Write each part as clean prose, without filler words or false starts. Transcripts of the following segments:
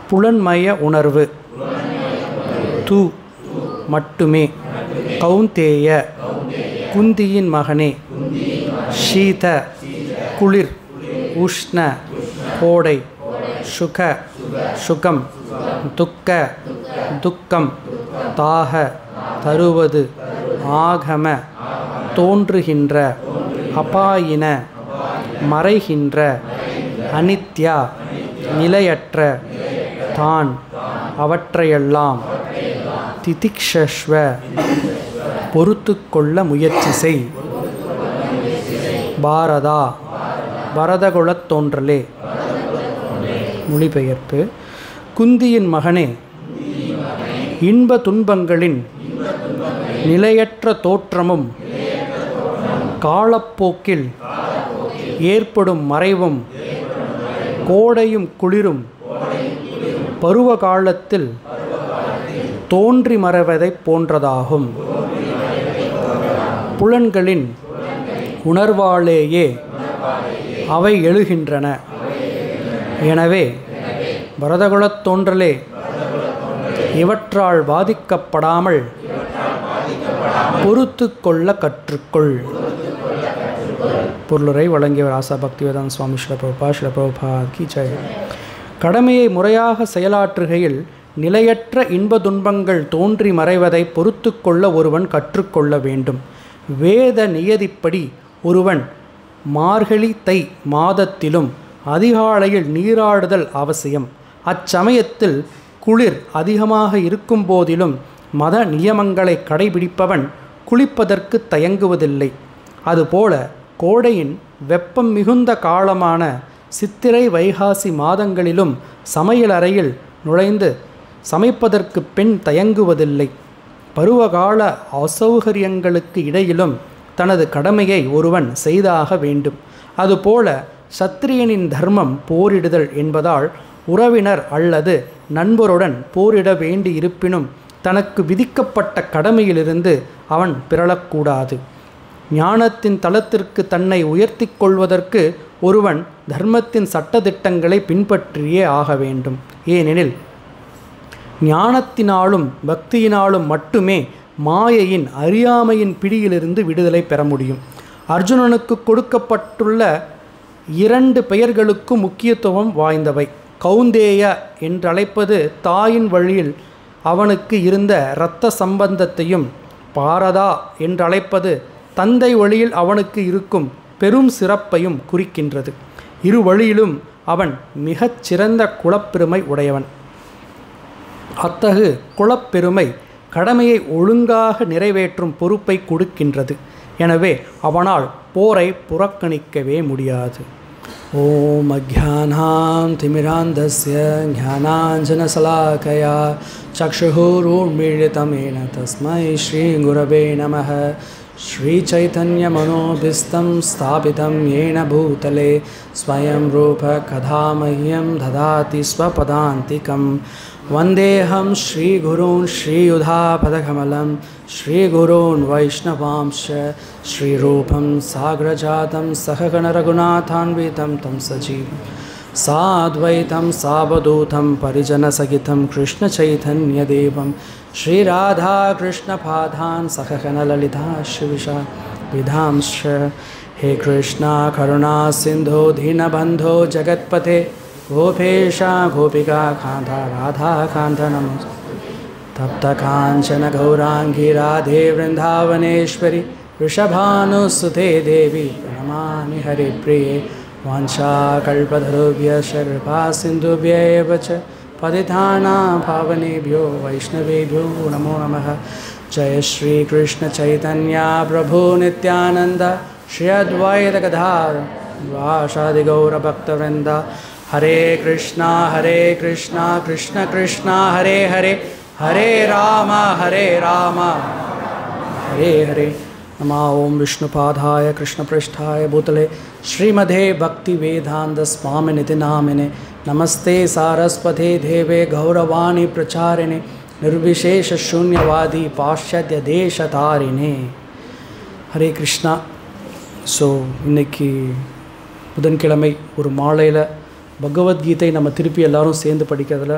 புலன்மய உணர்வு. து மட்டுமே. கௌந்தேய குந்தியின் மகனே. ஷீத குளிர். உஷ்ண கோடை. சுக சுகம். துக்க துக்கம். தாக தருவது. ஆகம தோன்றுகின்ற. அபாயின மறைகின்ற. அனித்யா நிலையற்ற. தான் அவற்றையெல்லாம். திதிக்ஷஸ்வ பொறுத்து கொள்ள முயற்சி செய். பாரதா பரதகுலத் தோன்றலே. மொழிபெயர்ப்பு. குந்தியின் மகனே, இன்ப துன்பங்களின் நிலையற்ற தோற்றமும் காலப்போக்கில் ஏற்படும் மறைவும் கோடையும் குளிரும் பருவ காலத்தில் தோன்றி மறைவதைப் போன்றதாகும். புலன்களின் உணர்வாலேயே அவை எழுகின்றன. எனவே பரதகுலத் தோன்றலே, இவற்றால் பாதிக்கப்படாமல் பொறுத்து கொள்ள கற்றுக்கொள். பொருளுரை வழங்கியவர் ஆசா பக்திவேதாந்த சுவாமி ஸ்ரீல பிரபுபாத் கி ஜெய். கடமையை முறையாக செயலாற்றுகையில் நிலையற்ற இன்ப துன்பங்கள் தோன்றி மறைவதை பொறுத்து கொள்ள ஒருவன் கற்றுக்கொள்ள வேண்டும். வேத நியதிப்படி ஒருவன் மார்கழி தை மாதத்திலும் அதிகாலையில் நீராடுதல் அவசியம். அச்சமயத்தில் குளிர் அதிகமாக இருக்கும் போதிலும் மத நியமங்களை கடைபிடிப்பவன் குளிப்பதற்கு தயங்குவதில்லை. அதுபோல கோடையின் வெப்பம் மிகுந்த காலமான சித்திரை வைகாசி மாதங்களிலும் சமையலறையில் நுழைந்து சமைப்பதற்கு பெண் தயங்குவதில்லை. பருவகால அசௌகரியங்களுக்கு இடையிலும் தனது கடமையை ஒருவன் செய்தாக வேண்டும். அதுபோல சத்திரியனின் தர்மம் போரிடுதல் என்பதால் உறவினர் அல்லது நண்பருடன் போரிட வேண்டி இருப்பினும் தனக்கு விதிக்கப்பட்ட கடமையிலிருந்து அவன் பிறழக்கூடாது. ஞானத்தின் தளத்திற்கு தன்னை உயர்த்தி கொள்வதற்கு ஒருவன் தர்மத்தின் சட்டதிட்டங்களை பின்பற்றியே ஆக வேண்டும். ஏனெனில் ஞானத்தினாலும் பக்தியினாலும் மட்டுமே மாயையின் அறியாமையின் பிடியிலிருந்து விடுதலை பெற முடியும். அர்ஜுனனுக்கு கொடுக்கப்பட்டுள்ள 2 பெயர்களுக்கு முக்கியத்துவம் வாய்ந்தவை. கௌந்தேய என்றழைப்பது தாயின் வழியில் அவனுக்கு இருந்த இரத்த சம்பந்தத்தையும், பாரதா என்றழைப்பது தந்தை வழியில் அவனுக்கு இருக்கும் பெரும் சிறப்பையும் குறிக்கின்றது. இரு வழியிலும் அவன் மிகச் சிறந்த குலப்பெருமை உடையவன். அத்தகு குலப்பெருமை கடமையை ஒழுங்காக நிறைவேற்றும் பொறுப்பை கொடுக்கின்றது. எனவே அவனால் போரை புறக்கணிக்கவே முடியாது. ஓம் அஜ்ஞானாம் திமிராந்தஸ்ய ஞானாஞ்சனசலாகயா சக்ஷுருன்மீலிதமேன தஸ்மை ஸ்ரீ குரவே நமः. श्रीचैतन्यमनोभीष्टं स्थापितं येन भूतले स्वयं रूप कदा मह्यं ददाति स्वपदान्तिकं. वन्देऽहं श्रीगुरून् श्रीयुधापदकमलं श्रीगुरून् वैष्णवांश्च श्रीरूपं साग्रजातं सहगणरघुनाथान्वितं तं सजीवं साद्वैतं सावधूतं परिजनसहितं कृष्णचैतन्यदेवं श्रीराधाकृष्णपादान् सहगणललिता श्रीविशाखांश्च. हे कृष्णा करुणा सिन्धो दीनबन्धो जगत्पते गोपेशा गोपिका कान्ता राधा कान्त नमोस्तुते. तप्तकाञ्चन गौराङ्गी राधे वृन्दावनेश्वरी वृषभानुसुते देवी प्रणमामि हरिप्रिये. वाञ्छाकल्पतरुभ्यश्च कृपा सिन्धुभ्यैव च पतितानां पावनेभ्यो वैष्णवेभ्यो नमो नमः. जय श्री कृष्ण चैतन्य प्रभु नित्यानंद श्री अद्वैत गदाधर वासादि गौरभक्तवृंद. हरे कृष्णा कृष्ण कृष्ण हरे हरे हरे राम हरे हरे. नमः ओं विष्णुपादाय कृष्णपृष्ठाय भूतले श्रीमते भक्तिवेदांत स्वामिनिति नामिने. नमस्ते सारस्वते देवे गौरवाणी प्रचारिणे निर्विशेष शून्यवादी पाश्चात्य देशतारिणे. हरे कृष्णा. ஸோ இன்றைக்கி புதன்கிழமை ஒரு மாலையில் பகவத்கீதை நம்ம திருப்பி எல்லோரும் சேர்ந்து படிக்கிறதுல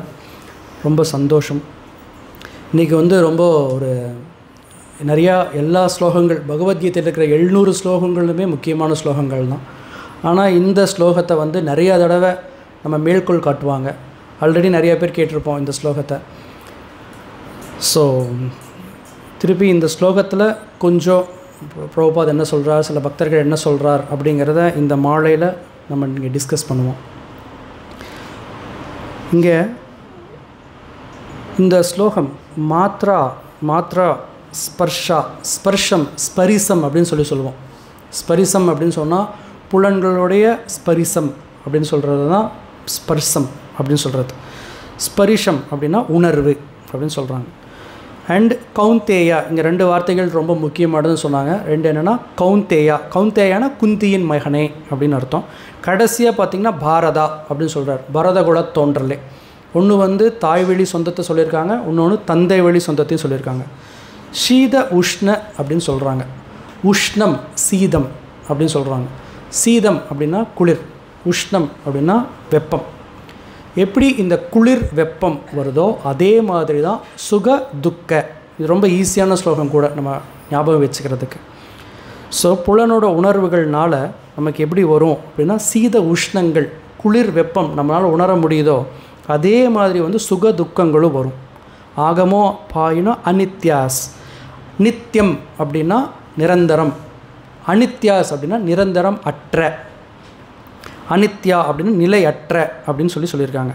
ரொம்ப சந்தோஷம். இன்றைக்கி வந்து ரொம்ப ஒரு நிறையா எல்லா ஸ்லோகங்கள் பகவத்கீதையில் இருக்கிற 700 ஸ்லோகங்களுமே முக்கியமான ஸ்லோகங்கள் தான். ஆனால் இந்த ஸ்லோகத்தை வந்து நிறையா தடவை நம்ம மேற்கோள் காட்டுவாங்க. ஆல்ரெடி நிறையா பேர் கேட்டிருப்போம் இந்த ஸ்லோகத்தை. ஸோ திருப்பி இந்த ஸ்லோகத்தில் கொஞ்சம் பிரபுபாத் என்ன சொல்கிறார், சில பக்தர்கள் என்ன சொல்கிறார் அப்படிங்கிறத இந்த மாலையில் நம்ம இங்கே டிஸ்கஸ் பண்ணுவோம். இங்கே இந்த ஸ்லோகம் மாத்ரா ஸ்பர்ஷம் ஸ்பரிசம் அப்படின்னு சொல்லுவோம். ஸ்பரிசம் அப்படின்னு சொன்னால் புலன்களுடைய ஸ்பரிசம் அப்படின்னு சொல்கிறது தான் ஸ்பர்சம் அப்படின்னு சொல்கிறது. ஸ்பரிஷம் அப்படின்னா உணர்வு அப்படின்னு சொல்கிறாங்க. அண்ட் கௌந்தேயா, இங்கே 2 வார்த்தைகள் ரொம்ப முக்கியமானதுன்னு சொன்னாங்க. 2 என்னென்னா கௌந்தேயானா குந்தியின் மகனே அப்படின்னு அர்த்தம். கடைசியாக பார்த்திங்கன்னா பாரதா அப்படின்னு சொல்கிறார். பரதகுல தோன்றலே. ஒன்று வந்து தாய் வழி சொந்தத்தை சொல்லியிருக்காங்க, இன்னொன்று தந்தை வழி சொந்தத்தையும் சொல்லியிருக்காங்க. சீத உஷ்ண அப்படின்னு சொல்கிறாங்க. உஷ்ணம் சீதம் அப்படின்னு சொல்கிறாங்க. சீதம் அப்படின்னா குளிர், உஷ்ணம் அப்படின்னா வெப்பம். எப்படி இந்த குளிர் வெப்பம் வருதோ அதே மாதிரி தான் சுக துக்க. இது ரொம்ப ஈஸியான ஸ்லோகம் கூட நம்ம ஞாபகம் வச்சுக்கிறதுக்கு. ஸோ புலனோட உணர்வுகள்னால நமக்கு எப்படி வரும் அப்படின்னா சீத உஷ்ணங்கள், குளிர் வெப்பம் நம்மளால் உணர முடியுதோ அதே மாதிரி வந்து சுக துக்கங்களும் வரும். ஆகமோ பாயினோ அனித்யாஸ். நித்தியம் அப்படின்னா நிரந்தரம், அனித்யாஸ் அப்படின்னா நிரந்தரம் அற்ற, அனித்யா அப்படின்னு நிலையற்ற அப்படின்னு சொல்லியிருக்காங்க.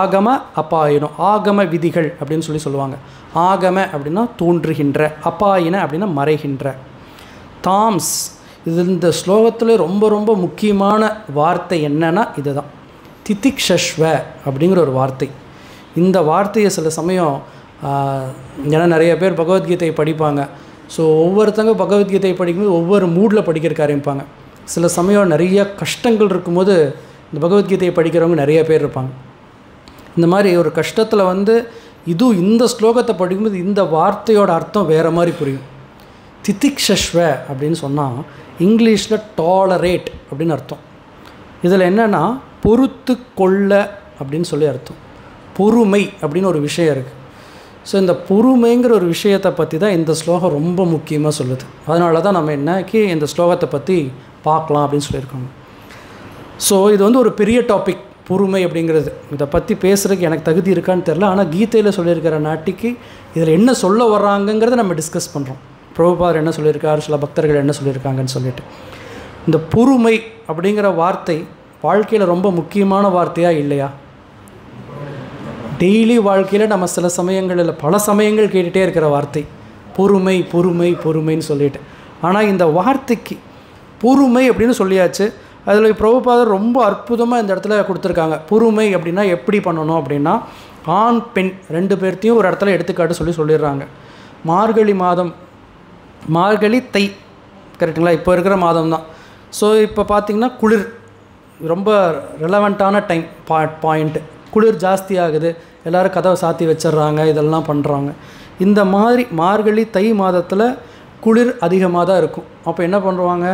ஆகம அபாயினம், ஆகம விதிகள் அப்படின்னு சொல்லுவாங்க. ஆகம அப்படின்னா தோன்றுகின்ற, அபாயின அப்படின்னா மறைகின்ற. தாம்ஸ், இது இந்த ஸ்லோகத்தில் ரொம்ப ரொம்ப முக்கியமான வார்த்தை என்னன்னா இதுதான், திதிக்ஷஸ்வ அப்படிங்கிற ஒரு வார்த்தை. இந்த வார்த்தையை சில சமயம் ஏன்னா நிறைய பேர் பகவத்கீதை படிப்பாங்க. ஸோ ஒவ்வொருத்தங்க பகவத்கீதை படிக்கும்போது ஒவ்வொரு மூடில் படிக்கிறதுக்கு ஆரம்பிப்பாங்க. சில சமயம் நிறைய கஷ்டங்கள் இருக்கும்போது இந்த பகவத்கீதையை படிக்கிறவங்க நிறைய பேர் இருப்பாங்க. இந்த மாதிரி ஒரு கஷ்டத்தில் வந்து இந்த ஸ்லோகத்தை படிக்கும்போது இந்த வார்த்தையோட அர்த்தம் வேறு மாதிரி புரியும். திதிக்ஷஸ்வ அப்படின்னு சொன்னால் இங்கிலீஷில் டாலரேட் அப்படின்னு அர்த்தம். இதில் என்னென்னா பொறுத்து கொள்ள அப்படின்னு சொல்லி அர்த்தம். பொறுமை அப்படின்னு ஒரு விஷயம் இருக்குது. ஸோ இந்த பொறுமைங்கிற ஒரு விஷயத்தை பற்றி தான் இந்த ஸ்லோகம் ரொம்ப முக்கியமாக சொல்லுது. அதனால தான் நம்ம இன்னைக்கு இந்த ஸ்லோகத்தை பற்றி பார்க்கலாம் அப்படின்னு சொல்லியிருக்காங்க. ஸோ இது வந்து ஒரு பெரிய டாபிக், பொறுமை அப்படிங்கிறது. இதை பற்றி பேசுகிறதுக்கு எனக்கு தகுதி இருக்கான்னு தெரில. ஆனால் கீதையில் சொல்லியிருக்கிற நாட்டிக்கு இதில் என்ன சொல்ல வர்றாங்கங்கிறத நம்ம டிஸ்கஸ் பண்ணுறோம். பிரபுபாதர் என்ன சொல்லியிருக்கார், சில பக்தர்கள் என்ன சொல்லியிருக்காங்கன்னு சொல்லிட்டு. இந்த பொறுமை அப்படிங்கிற வார்த்தை வாழ்க்கையில் ரொம்ப முக்கியமான வார்த்தையாக இல்லையா? டெய்லி வாழ்க்கையில் நம்ம சில சமயங்களில் பல சமயங்கள் கேட்டுகிட்டே இருக்கிற வார்த்தை பொறுமை பொறுமை பொறுமைன்னு சொல்லிட்டு. ஆனால் இந்த வார்த்தைக்கு பொறுமை அப்படின்னு சொல்லியாச்சு. அதில் பிரபுபாதர் ரொம்ப அற்புதமாக இந்த இடத்துல கொடுத்துருக்காங்க. பொறுமை அப்படின்னா எப்படி பண்ணணும் அப்படின்னா ஆண் பெண் 2 பேர்த்தையும் ஒரு இடத்துல எடுத்துக்காட்டு சொல்லிடுறாங்க. மார்கழி மாதம், மார்கழி தை, கரெக்டுங்களா? இப்போ இருக்கிற மாதம் தான். ஸோ இப்போ பார்த்திங்கன்னா குளிர் ரொம்ப ரெலவெண்ட்டான டைம் பாயிண்ட்டு. குளிர் ஜாஸ்தி ஆகுது, எல்லோரும் கதவை சாத்தி வச்சிட்றாங்க, இதெல்லாம் பண்ணுறாங்க. இந்த மாதிரி மார்கழி தை மாதத்தில் குளிர் அதிகமாக தான் இருக்கும். அப்போ என்ன பண்ணுவாங்க,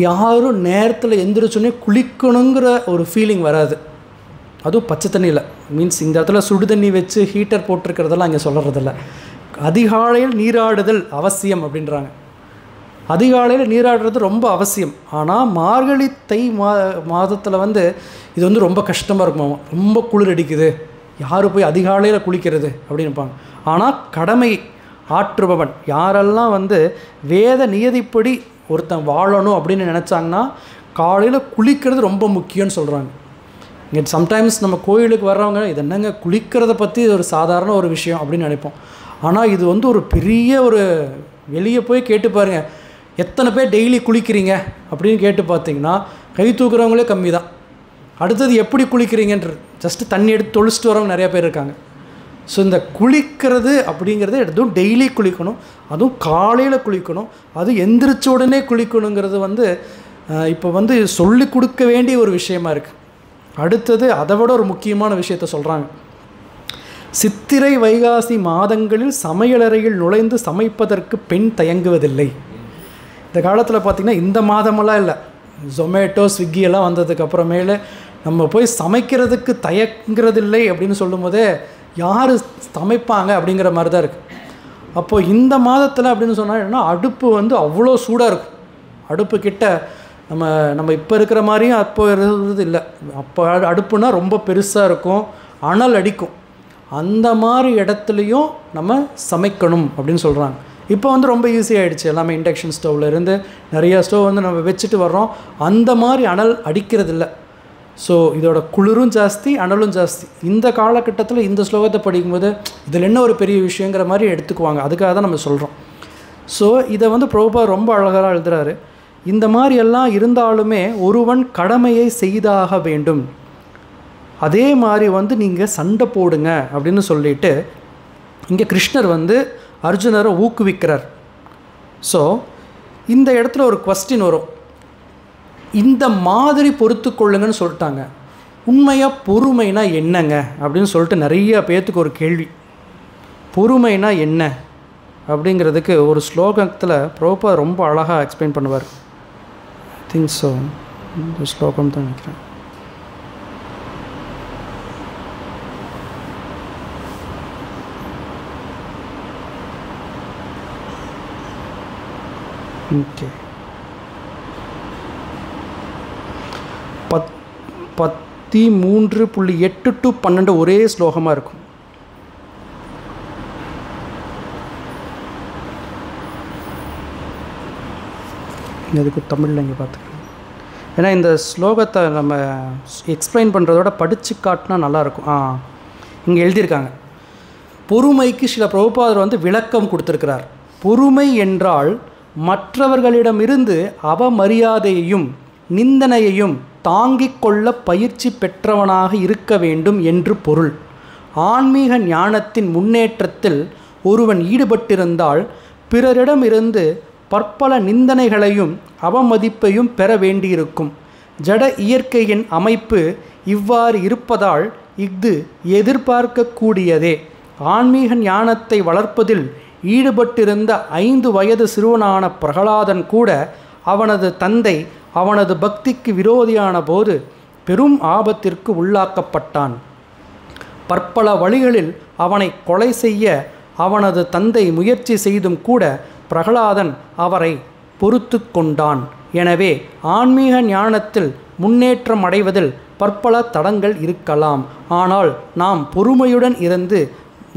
யாரும் நேரத்தில் எந்திரிச்சோன்னே குளிக்கணுங்கிற ஒரு ஃபீலிங் வராது. அதுவும் பச்சை தண்ணியில், மீன்ஸ் இந்த இடத்துல சுடு தண்ணி வச்சு ஹீட்டர் போட்டிருக்கிறதெல்லாம் இங்கே சொல்கிறதில்ல. அதிகாலையில் நீராடுதல் அவசியம் அப்படின்றாங்க. அதிகாலையில் நீராடுறது ரொம்ப அவசியம். ஆனால் மார்கழி தை மாதத்தில் வந்து இது வந்து ரொம்ப கஷ்டமாக இருக்குமா, ரொம்ப குளிர் அடிக்குது, யார் போய் அதிகாலையில் குளிக்கிறது அப்படின்னு இருப்பாங்க. ஆனால் கடமை ஆற்றுபவன் யாரெல்லாம் வந்து வேத நியதிப்படி ஒருத்தன் வாழணும் அப்படின்னு நினச்சாங்கன்னா காலையில் குளிக்கிறது ரொம்ப முக்கியம்னு சொல்கிறாங்க. இங்கே சம்டைம்ஸ் நம்ம கோயிலுக்கு வர்றவங்க இது என்னங்க குளிக்கிறத பற்றி ஒரு சாதாரண ஒரு விஷயம் அப்படின்னு நினைப்போம். ஆனால் இது வந்து ஒரு பெரிய ஒரு, வெளியே போய் கேட்டு பாருங்கள், எத்தனை பேர் டெய்லி குளிக்கிறீங்க அப்படின்னு கேட்டு பார்த்தீங்கன்னா கை தூக்குறவங்களே கம்மி தான். அடுத்தது எப்படி குளிக்கிறீங்கன்றது, ஜஸ்ட்டு தண்ணி எடுத்து தொளிச்சிட்டு வரவங்க நிறையா பேர் இருக்காங்க. ஸோ இந்த குளிக்கிறது அப்படிங்கிறது எதுவும் டெய்லி குளிக்கணும், அதுவும் காலையில் குளிக்கணும், அதுவும் எந்திரிச்ச உடனே குளிக்கணுங்கிறது வந்து இப்போ வந்து சொல்லி கொடுக்க வேண்டிய ஒரு விஷயமா இருக்குது. அடுத்தது அதை விட ஒரு முக்கியமான விஷயத்த சொல்கிறாங்க. சித்திரை வைகாசி மாதங்களில் சமையலறையில் நுழைந்து சமைப்பதற்கு பெண் தயங்குவதில்லை. இந்த காலத்தில் பார்த்திங்கன்னா இந்த மாதமெல்லாம் இல்லை, ஜொமேட்டோ ஸ்விக்கி எல்லாம் வந்ததுக்கப்புறமேலே நம்ம போய் சமைக்கிறதுக்கு தயங்குறதில்லை அப்படின்னு சொல்லும் போதே யார் சமைப்பாங்க அப்படிங்கிற மாதிரி தான் இருக்குது. அப்போது இந்த மாதத்தில் அப்படின்னு சொன்னால் என்னென்னா அடுப்பு வந்து அவ்வளோ சூடாக இருக்கும். அடுப்பு கிட்ட நம்ம இப்போ இருக்கிற மாதிரியும் அப்போ இருக்கிறது இல்லை. அப்போ அடுப்புனா ரொம்ப பெருசாக இருக்கும், அனல் அடிக்கும். அந்த மாதிரி இடத்துலையும் நம்ம சமைக்கணும் அப்படின்னு சொல்கிறாங்க. இப்போ வந்து ரொம்ப ஈஸியாகிடுச்சு, எல்லாமே இண்டக்ஷன் ஸ்டவ்வில் இருந்து நிறையா ஸ்டவ் வந்து நம்ம வச்சுட்டு வர்றோம். அந்த மாதிரி அனல் அடிக்கிறதில்ல. ஸோ இதோட குளிரும் ஜாஸ்தி, அனலும் ஜாஸ்தி. இந்த காலகட்டத்தில் இந்த ஸ்லோகத்தை படிக்கும்போது இதில் என்ன ஒரு பெரிய விஷயங்கிற மாதிரி எடுத்துக்குவாங்க. அதுக்காக தான் நம்ம சொல்கிறோம். ஸோ இதை வந்து பிரபுபாதர் ரொம்ப அழகாக எழுதுகிறாரு. இந்த மாதிரி எல்லாம் இருந்தாலுமே ஒருவன் கடமையை செய்தாக வேண்டும். அதே மாதிரி வந்து நீங்கள் சண்டை போடுங்க அப்படின்னு சொல்லிட்டு இங்கே கிருஷ்ணர் வந்து அர்ஜுனரை ஊக்குவிக்கிறார். ஸோ இந்த இடத்துல ஒரு குவஸ்டின் வரும். இந்த மாதிரி பொறுத்து கொள்ளுங்கன்னு சொல்லிட்டாங்க, உண்மையாக பொறுமைனா என்னங்க அப்படின்னு சொல்லிட்டு நிறைய பேர்த்துக்கு ஒரு கேள்வி. பொறுமைனா என்ன அப்படிங்கிறதுக்கு ஒரு ஸ்லோகத்தில் பிரபுபாதர் ரொம்ப அழகாக எக்ஸ்பிளைன் பண்ணுவார். ஐ திங்க் ஸோ இந்த ஸ்லோகம் தான் நினைக்கிறேன். ஓகே, 13.8 to 12 ஒரே ஸ்லோகமாக இருக்கும். அதுக்கு தமிழில் இங்கே பார்த்துக்கலாம். ஏன்னா இந்த ஸ்லோகத்தை நம்ம எக்ஸ்பிளைன் பண்ணுறதோட படித்து காட்டினா நல்லாயிருக்கும். இங்கே எழுதியிருக்காங்க, பொறுமைக்கு சில பிரபுபாதர் வந்து விளக்கம் கொடுத்துருக்கிறார். பொறுமை என்றால் மற்றவர்களிடமிருந்து அவமரியாதையையும் நிந்தனையையும் தாங்கிக் கொள்ள பயிற்சி பெற்றவனாக இருக்க வேண்டும் என்று பொருள். ஆன்மீக ஞானத்தின் முன்னேற்றத்தில் ஒருவன் ஈடுபட்டிருந்தால் பிறரிடமிருந்து பற்பல நிந்தனைகளையும் அவமதிப்பையும் பெற வேண்டியிருக்கும். ஜட இயற்கையின் அமைப்பு இவ்வாறு இருப்பதால் இது எதிர்பார்க்கக்கூடியதே. ஆன்மீக ஞானத்தை வளர்ப்பதில் ஈடுபட்டிருந்த 5 வயது சிறுவனான பிரகலாதன் கூட அவனது தந்தை அவனது பக்திக்கு விரோதியான போது பெரும் ஆபத்திற்கு உள்ளாக்கப்பட்டான். பற்பல வழிகளில் அவனை கொலை செய்ய அவனது தந்தை முயற்சி செய்தும் கூட பிரகலாதன் அவரை பொறுத்து கொண்டான். எனவே ஆன்மீக ஞானத்தில் முன்னேற்றம் அடைவதில் பற்பல தடங்கள் இருக்கலாம். ஆனால் நாம் பொறுமையுடன் இருந்து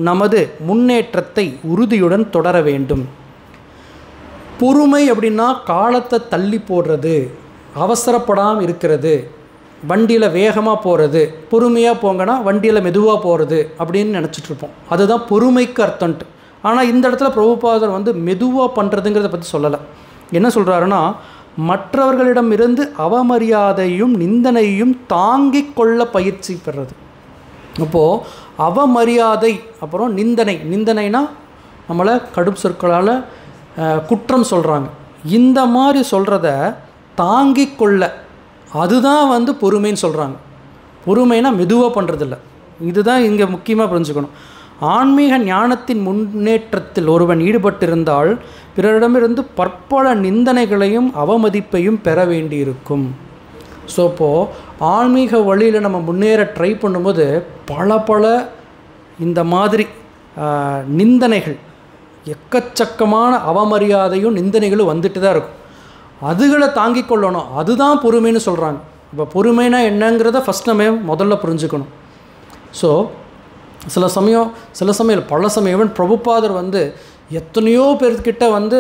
நமது முன்னேற்றத்தை உறுதியுடன் தொடர வேண்டும். பொறுமை அப்படின்னா காலத்தை தள்ளி போடுறது, அவசரப்படாமல் இருக்கிறது, வண்டியில் வேகமாக போகிறது, பொறுமையாக போங்கன்னா வண்டியில் மெதுவாக போகிறது அப்படின்னு நினச்சிட்ருப்போம். அதுதான் பொறுமைக்கு அர்த்தம்ட்டு. ஆனால் இந்த இடத்துல பிரபுபாதர் வந்து மெதுவாக பண்ணுறதுங்கிறத பற்றி சொல்லலை. என்ன சொல்கிறாருன்னா, மற்றவர்களிடமிருந்து அவமரியாதையும் நிந்தனையும் தாங்கிக் கொள்ள பயிற்சி பெறுறது. அப்போது அவமரியாதை, அப்புறம் நிந்தனைனா நம்மளை கடும் சொற்களால் குற்றம் சொல்கிறாங்க. இந்த மாதிரி சொல்கிறத தாங்கிக் கொள்ள, அதுதான் வந்து பொறுமைன்னு சொல்கிறாங்க. பொறுமைனா மெதுவாக பண்ணுறதில்ல. இதுதான் இங்கே முக்கியமாக புரிஞ்சுக்கணும். ஆன்மீக ஞானத்தின் முன்னேற்றத்தில் ஒருவன் ஈடுபட்டிருந்தால் பிறரிடமிருந்து பற்பல நிந்தனைகளையும் அவமதிப்பையும் பெற வேண்டியிருக்கும். ஸோ இப்போது ஆன்மீக வழியில் நம்ம முன்னேற ட்ரை பண்ணும்போது பல இந்த மாதிரி நிந்தனைகள், எக்கச்சக்கமான அவமரியாதையும் நிந்தனைகளும் வந்துட்டு தான் இருக்கும். அதுகளை தாங்கிக் கொள்ளணும். அதுதான் பொறுமைன்னு சொல்கிறாங்க. இப்போ பொறுமைனா என்னங்கிறத ஃபஸ்ட் நம்ம முதல்ல புரிஞ்சுக்கணும். ஸோ சில சமயம் பல சமயம் ஈவன் பிரபுபாதர் வந்து எத்தனையோ பேர்கிட்ட வந்து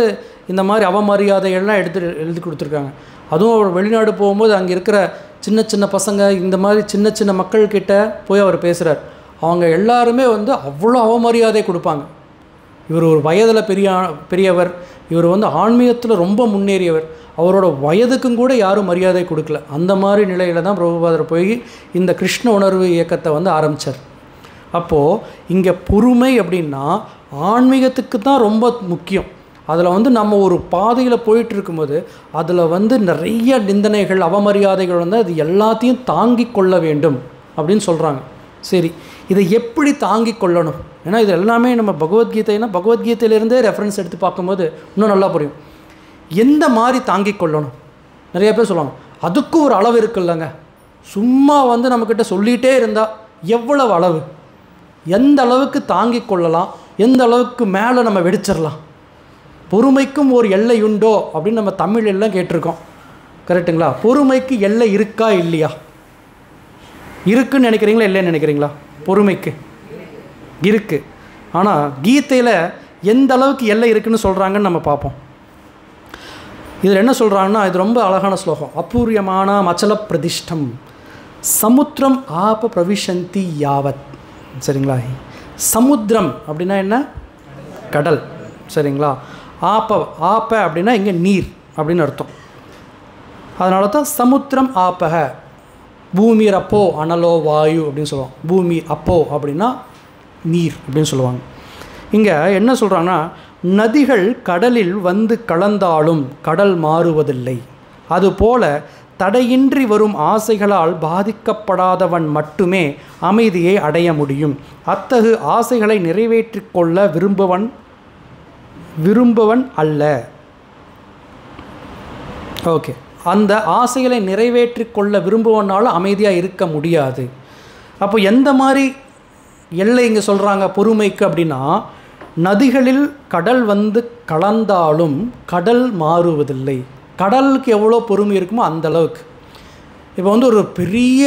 இந்த மாதிரி அவமரியாதைகள்லாம் எழுதி கொடுத்துருக்காங்க. அதுவும் அவர் வெளிநாடு போகும்போது அங்கே இருக்கிற சின்ன பசங்க, இந்த மாதிரி சின்ன மக்கள்கிட்ட போய் அவர் பேசுகிறார். அவங்க எல்லாருமே வந்து அவ்வளோ அவமரியாதை கொடுப்பாங்க. இவர் ஒரு வயதில் பெரியவர், இவர் வந்து ஆன்மீகத்தில் ரொம்ப முன்னேறியவர், அவரோட வயதுக்கும் கூட யாரும் மரியாதை கொடுக்கல. அந்த மாதிரி நிலையில் தான் பிரபுபாதர் போய் இந்த கிருஷ்ண உணர்வு இயக்கத்தை வந்து ஆரம்பித்தார். அப்போது இங்கே பொறுமை அப்படின்னா ஆன்மீகத்துக்கு தான் ரொம்ப முக்கியம். அதில் வந்து நம்ம ஒரு பாதையில் போயிட்டு இருக்கும்போது அதில் வந்து நிறைய நிந்தனைகள் அவமரியாதைகள் வந்து அது எல்லாத்தையும் தாங்கி கொள்ள வேண்டும் அப்படின்னு சொல்கிறாங்க. சரி, இதை எப்படி தாங்கி கொள்ளணும்? ஏன்னா இது எல்லாமே நம்ம பகவத்கீதையிலேருந்தே ரெஃபரன்ஸ் எடுத்து பார்க்கும்போது இன்னும் நல்லா புரியும். எந்த மாதிரி தாங்கி கொள்ளணும்? நிறைய பேர் சொல்லுவாங்க அதுக்கும் ஒரு அளவு இருக்குல்லங்க, சும்மா வந்து நம்மக்கிட்ட சொல்லிகிட்டே இருந்தால் எவ்வளவு அளவு, எந்த அளவுக்கு தாங்கிக் கொள்ளலாம், எந்த அளவுக்கு மேலே நம்ம வெடிச்சிடலாம். பொறுமைக்கும் ஒரு எல்லை உண்டோ அப்படின்னு நம்ம தமிழ் எல்லாம் கேட்டிருக்கோம். கரெக்டுங்களா? பொறுமைக்கு எல்லை இருக்கா இல்லையா? இருக்குன்னு நினைக்கிறீங்களா இல்லைன்னு நினைக்கிறீங்களா? பொறுமைக்கு இருக்குது. ஆனால் கீதையில் எந்த அளவுக்கு எல்லை இருக்குதுன்னு சொல்கிறாங்கன்னு நம்ம பார்ப்போம். இதில் என்ன சொல்கிறாங்கன்னா, இது ரொம்ப அழகான ஸ்லோகம். அபூர்யமான மச்சல பிரதிஷ்டம் சமுத்திரம் ஆப பிரவிஷந்தி யாவத். சரிங்களா? சமுத்திரம் அப்படின்னா என்ன? கடல். சரிங்களா? ஆப்ப அப்படின்னா இங்கே நீர் அப்படின்னு அர்த்தம். அதனால தான் சமுத்திரம் ஆப்பக, பூமி அப்போ அனலோ வாயு அப்படின்னு சொல்லுவோம். பூமி அப்போ அப்படின்னா நீர் அப்படின்னு சொல்லுவாங்க. இங்கே என்ன சொல்கிறாங்கன்னா, நதிகள் கடலில் வந்து கலந்தாலும் கடல் மாறுவதில்லை. அதுபோல தடையின்றி வரும் ஆசைகளால் பாதிக்கப்படாதவன் மட்டுமே அமைதியை அடைய முடியும். அத்தகு ஆசைகளை நிறைவேற்றிக் கொள்ள விரும்புவன் அல்ல. ஓகே, அந்த ஆசைகளை நிறைவேற்றிக் கொள்ள விரும்புவனால் அமைதியாக இருக்க முடியாது. அப்போ எந்த மாதிரி எல்லை இங்கே சொல்கிறாங்க பொறுமைக்கு அப்படின்னா, நதிகளில் கடல் வந்து கலந்தாலும் கடல் மாறுவதில்லை. கடலுக்கு எவ்வளோ பொறுமை இருக்குமோ அந்த அளவுக்கு. இப்போ வந்து ஒரு பெரிய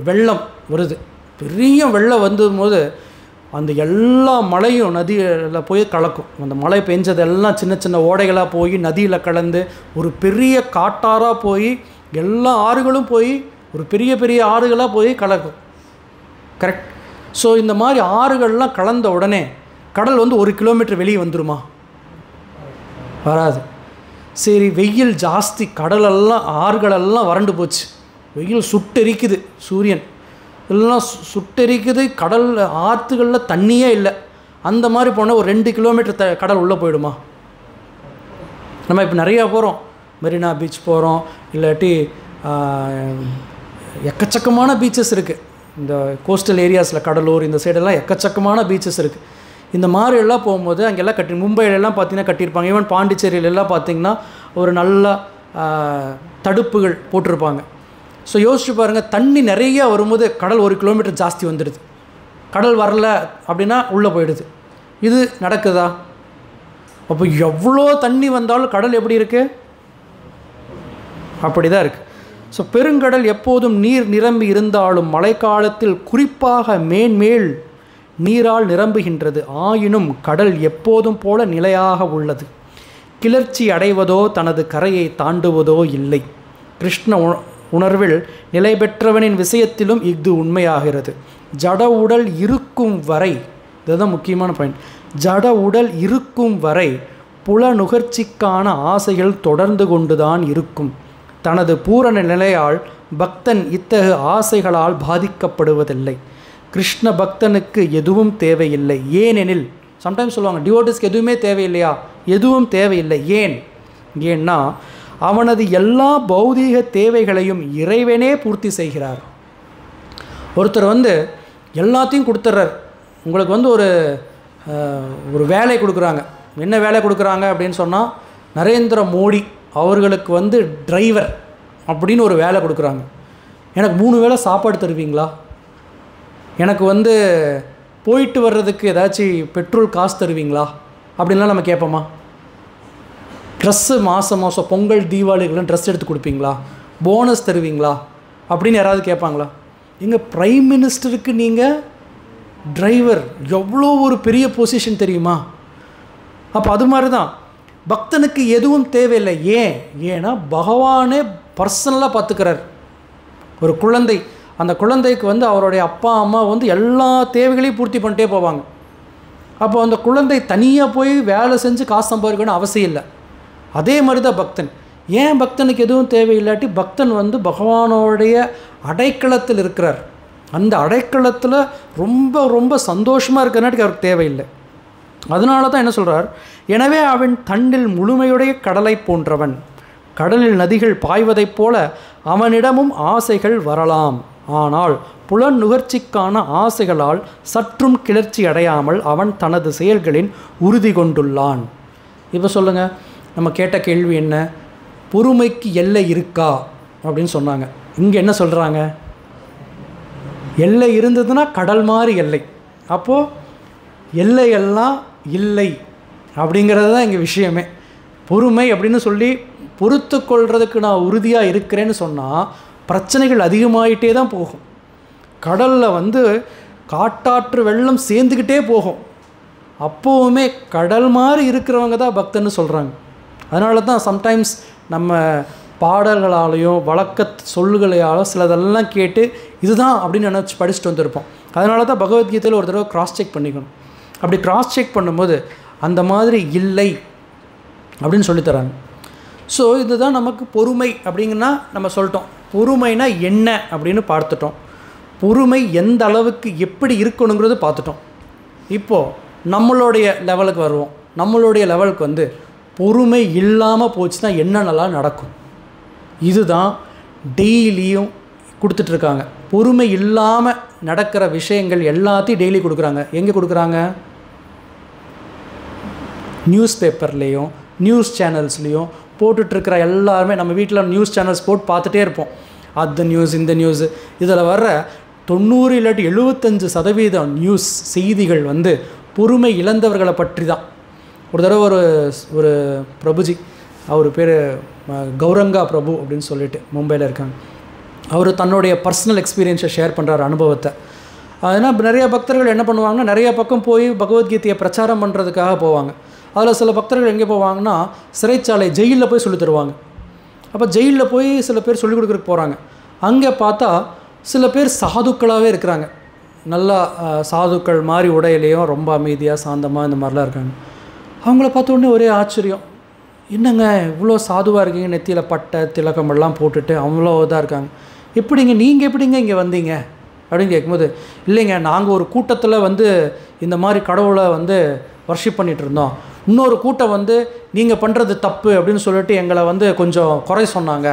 வெள்ளம் வருது, பெரிய வெள்ளம் வந்தபோது அந்த எல்லா மழையும் நதியில் போய் கலக்கும். அந்த மழை பெஞ்சதெல்லாம் சின்ன சின்ன ஓடைகளாக போய் நதியில் கலந்து ஒரு பெரிய காட்டாராக போய் எல்லா ஆறுகளும் போய் ஒரு பெரிய பெரிய ஆறுகளாக போய் கலக்கும். கரெக்ட்? ஸோ இந்த மாதிரி ஆறுகள்லாம் கலந்த உடனே கடல் வந்து 1 கிலோமீட்டர் வெளியே வந்துடுமா? வராது. சரி, வெயில் ஜாஸ்தி, கடலெல்லாம் ஆறுகளெல்லாம் வறண்டு போச்சு, வெயில் சுட்டெரிக்குது, சூரியன் எல்லாம் சுட்டெரிக்குது, கடல் ஆற்றுகளில் தண்ணியே இல்லை. அந்த மாதிரி போனால் ஒரு 2 கிலோமீட்டர் கடல் உள்ளே போயிடுமா? நம்ம இப்போ நிறையா போகிறோம், மெரினா பீச் போகிறோம், இல்லாட்டி எக்கச்சக்கமான பீச்சஸ் இருக்குது. இந்த கோஸ்டல் ஏரியாஸில் கடலூர் இந்த சைடெல்லாம் எக்கச்சக்கமான பீச்சஸ் இருக்குது. இந்த மாதிரி எல்லாம் போகும்போது அங்கெல்லாம் மும்பையிலெல்லாம் பார்த்திங்கன்னா கட்டியிருப்பாங்க. ஈவன் பாண்டிச்சேரியிலெல்லாம் பார்த்திங்கன்னா ஒரு நல்ல தடுப்புகள் போட்டிருப்பாங்க. ஸோ யோசிச்சு பாருங்கள், தண்ணி நிறையா வரும்போது கடல் 1 கிலோமீட்டர் ஜாஸ்தி வந்துடுது. கடல் வரல அப்படின்னா உள்ளே போயிடுது. இது நடக்குதா? அப்போ எவ்வளோ தண்ணி வந்தாலும் கடல் எப்படி இருக்குது? அப்படி தான் இருக்குது. ஸோ பெருங்கடல் எப்போதும் நீர் நிரம்பி இருந்தாலும் மழைக்காலத்தில் குறிப்பாக மேன்மேல் நீரால் நிரம்புகின்றது. ஆயினும் கடல் எப்போதும் போல நிலையாக உள்ளது. கிளர்ச்சி அடைவதோ தனது கரையை தாண்டுவதோ இல்லை. கிருஷ்ண உணர்வில் நிலை பெற்றவனின் விஷயத்திலும் இது உண்மையாகிறது. ஜட உடல் இருக்கும் வரை, இதுதான் முக்கியமான பாயிண்ட், ஜட உடல் இருக்கும் வரை புல நுகர்ச்சிக்கான ஆசைகள் தொடர்ந்து கொண்டுதான் இருக்கும். தனது பூரண நிலையால் பக்தன் இத்தகு ஆசைகளால் பாதிக்கப்படுவதில்லை. கிருஷ்ண பக்தனுக்கு எதுவும் தேவையில்லை. ஏனெனில் சம்டைம்ஸ் சொல்லுவாங்க, டிவோட்டிஸ்க்கு எதுவுமே தேவையில்லையா? எதுவும் தேவையில்லை. ஏன்னா அவனது எல்லா பௌதீக தேவைகளையும் இறைவனே பூர்த்தி செய்கிறார். ஒருத்தர் வந்து எல்லாத்தையும் கொடுத்துட்றார். உங்களுக்கு வந்து ஒரு வேலை கொடுக்குறாங்க. என்ன வேலை கொடுக்குறாங்க அப்படின்னு சொன்னால், நரேந்திர மோடி அவர்களுக்கு வந்து டிரைவர் அப்படின்னு ஒரு வேலை கொடுக்குறாங்க. எனக்கு 3 வேளை சாப்பாடு தருவீங்களா? எனக்கு வந்து போயிட்டு வர்றதுக்கு ஏதாச்சும் பெட்ரோல் காசு தருவீங்களா அப்படின்லாம் நம்ம கேட்போமா? ட்ரெஸ்ஸு மாதம் பொங்கல் தீபாவளிக்கெல்லாம் ட்ரெஸ் எடுத்து கொடுப்பீங்களா? போனஸ் தருவீங்களா அப்படின்னு யாராவது கேட்பாங்களா? எங்கள் ப்ரைம் மினிஸ்டருக்கு நீங்கள் டிரைவர், எவ்வளோ ஒரு பெரிய பொசிஷன் தெரியுமா? அப்போ அது மாதிரி தான் பக்தனுக்கு எதுவும் தேவையில்லை. ஏன்னா பகவானே பர்சனலாக பார்த்துக்கிறார். ஒரு குழந்தை, அந்த குழந்தைக்கு வந்து அவருடைய அப்பா அம்மா வந்து எல்லா தேவைகளையும் பூர்த்தி பண்ணிட்டே போவாங்க. அப்போ அந்த குழந்தை தனியாக போய் வேலை செஞ்சு காசு சம்பாதிக்கணும்னு அவசியம் இல்லை. அதே மாதிரி தான் பக்தன். ஏன் பக்தனுக்கு எதுவும் தேவையில்லாட்டி, பக்தன் வந்து பகவானோடைய அடைக்கலத்தில் இருக்கிறார். அந்த அடைக்கலத்தில் ரொம்ப ரொம்ப சந்தோஷமாக இருக்கிறனாட்டி அவருக்கு தேவையில்லை. அதனால தான் என்ன சொல்கிறார், எனவே அவன் தன்னில் முழுமையுடைய கடலை போன்றவன். கடலில் நதிகள் பாய்வதைப் போல அவனிடமும் ஆசைகள் வரலாம். ஆனால் புலன் நுகர்ச்சிக்கான ஆசைகளால் சற்றும் கிளர்ச்சி அடையாமல் அவன் தனது செயல்களின் உறுதி கொண்டுள்ளான். இப்போ சொல்லுங்கள், நம்ம கேட்ட கேள்வி என்ன? பொறுமைக்கு எல்லை இருக்கா அப்படின்னு சொன்னாங்க. இங்கே என்ன சொல்கிறாங்க? எல்லை இருந்ததுன்னா கடல் மாதிரி எல்லை. அப்போது எல்லையெல்லாம் இல்லை அப்படிங்கிறது தான் இங்கே விஷயமே. பொறுமை அப்படின்னு சொல்லி பொறுத்து கொள்றதுக்கு நான் உறுதியாக இருக்கிறேன்னு சொன்னால் பிரச்சனைகள் அதிகமாகிட்டே தான் போகும். கடலில் காட்டாற்று வெள்ளம் சேர்ந்துக்கிட்டே போகும். அப்போவுமே கடல் மாதிரி இருக்கிறவங்க தான் பக்தன்னு சொல்கிறாங்க. அதனால தான் சம்டைம்ஸ் நம்ம பாடல்களாலேயும் வழக்க சொல்லுகளையாலும் சிலதெல்லாம் கேட்டு இதுதான் அப்படின்னு நினச்சி படிச்சுட்டு வந்திருப்போம். அதனால தான் பகவத்கீதையில் ஒரு தடவை கிராஸ் செக் பண்ணிக்கணும். அப்படி கிராஸ் செக் பண்ணும்போது அந்த மாதிரி இல்லை அப்படின்னு சொல்லித்தராங்க. ஸோ இதுதான் நமக்கு பொறுமை அப்படிங்கன்னா நம்ம சொல்லிட்டோம். பொறுமைனா என்ன அப்படின்னு பார்த்துட்டோம். பொறுமை எந்த அளவுக்கு எப்படி இருக்கணுங்கிறது பார்த்துட்டோம். இப்போது நம்மளுடைய லெவலுக்கு வருவோம். நம்மளுடைய லெவலுக்கு பொறுமை இல்லாமல் போச்சுன்னா என்னென்னலாம் நடக்கும், இதுதான் டெய்லியும் கொடுத்துட்ருக்காங்க. பொறுமை இல்லாமல் நடக்கிற விஷயங்கள் எல்லாத்தையும் டெய்லி கொடுக்குறாங்க. எங்கே கொடுக்குறாங்க? நியூஸ் பேப்பர்லேயும் நியூஸ் சேனல்ஸ்லேயும் போட்டுட்ருக்கிற எல்லாருமே நம்ம வீட்டில் நியூஸ் சேனல்ஸ் போட்டு பார்த்துட்டே இருப்போம். அந்த நியூஸ் இந்த நியூஸு இதில் வர்ற 90 இல்லாட்டி 75% நியூஸ் செய்திகள் பொறுமை இழந்தவர்களை பற்றி தான். ஒரு தடவை ஒரு பிரபுஜி, அவர் பேர் கௌரங்கா பிரபு அப்படின்னு சொல்லிட்டு மும்பையில் இருக்காங்க. அவர் தன்னுடைய பர்சனல் எக்ஸ்பீரியன்ஸை ஷேர் பண்ணுறார், அனுபவத்தை. அதனால் நிறைய பக்தர்கள் என்ன பண்ணுவாங்கன்னா நிறைய பக்கம் போய் பகவத்கீதையை பிரச்சாரம் பண்ணுறதுக்காக போவாங்க. அதில் சில பக்தர்கள் எங்கே போவாங்கன்னா சிறைச்சாலை ஜெயிலில் போய் சொல்லி தருவாங்க. அப்போ ஜெயிலில் போய் சில பேர் சொல்லிக் கொடுக்குறதுக்கு போகிறாங்க. அங்கே பார்த்தா சில பேர் சாதுக்களாகவே இருக்கிறாங்க. நல்லா சாதுக்கள் மாதிரி உடையிலையும் ரொம்ப அமைதியாக சாந்தமாக இந்த மாதிரிலாம் இருக்காங்க. அவங்கள பார்த்த உடனே ஒரே ஆச்சரியம், என்னங்க இவ்வளோ சாதுவாக இருக்கீங்க, நெத்தியில் பட்டை திலக்கமெல்லாம் போட்டுட்டு அவ்வளோ இதாக இருக்காங்க, எப்படிங்க நீங்கள் எப்படிங்க இங்கே வந்தீங்க அப்படின்னு கேட்கும்போது, இல்லைங்க நாங்கள் ஒரு கூட்டத்தில் இந்த மாதிரி கடவுளை வர்ஷிப் பண்ணிகிட்டு இருந்தோம். இன்னொரு கூட்டம் நீங்கள் பண்ணுறது தப்பு அப்படின்னு சொல்லிட்டு எங்களை கொஞ்சம் குறை சொன்னாங்க.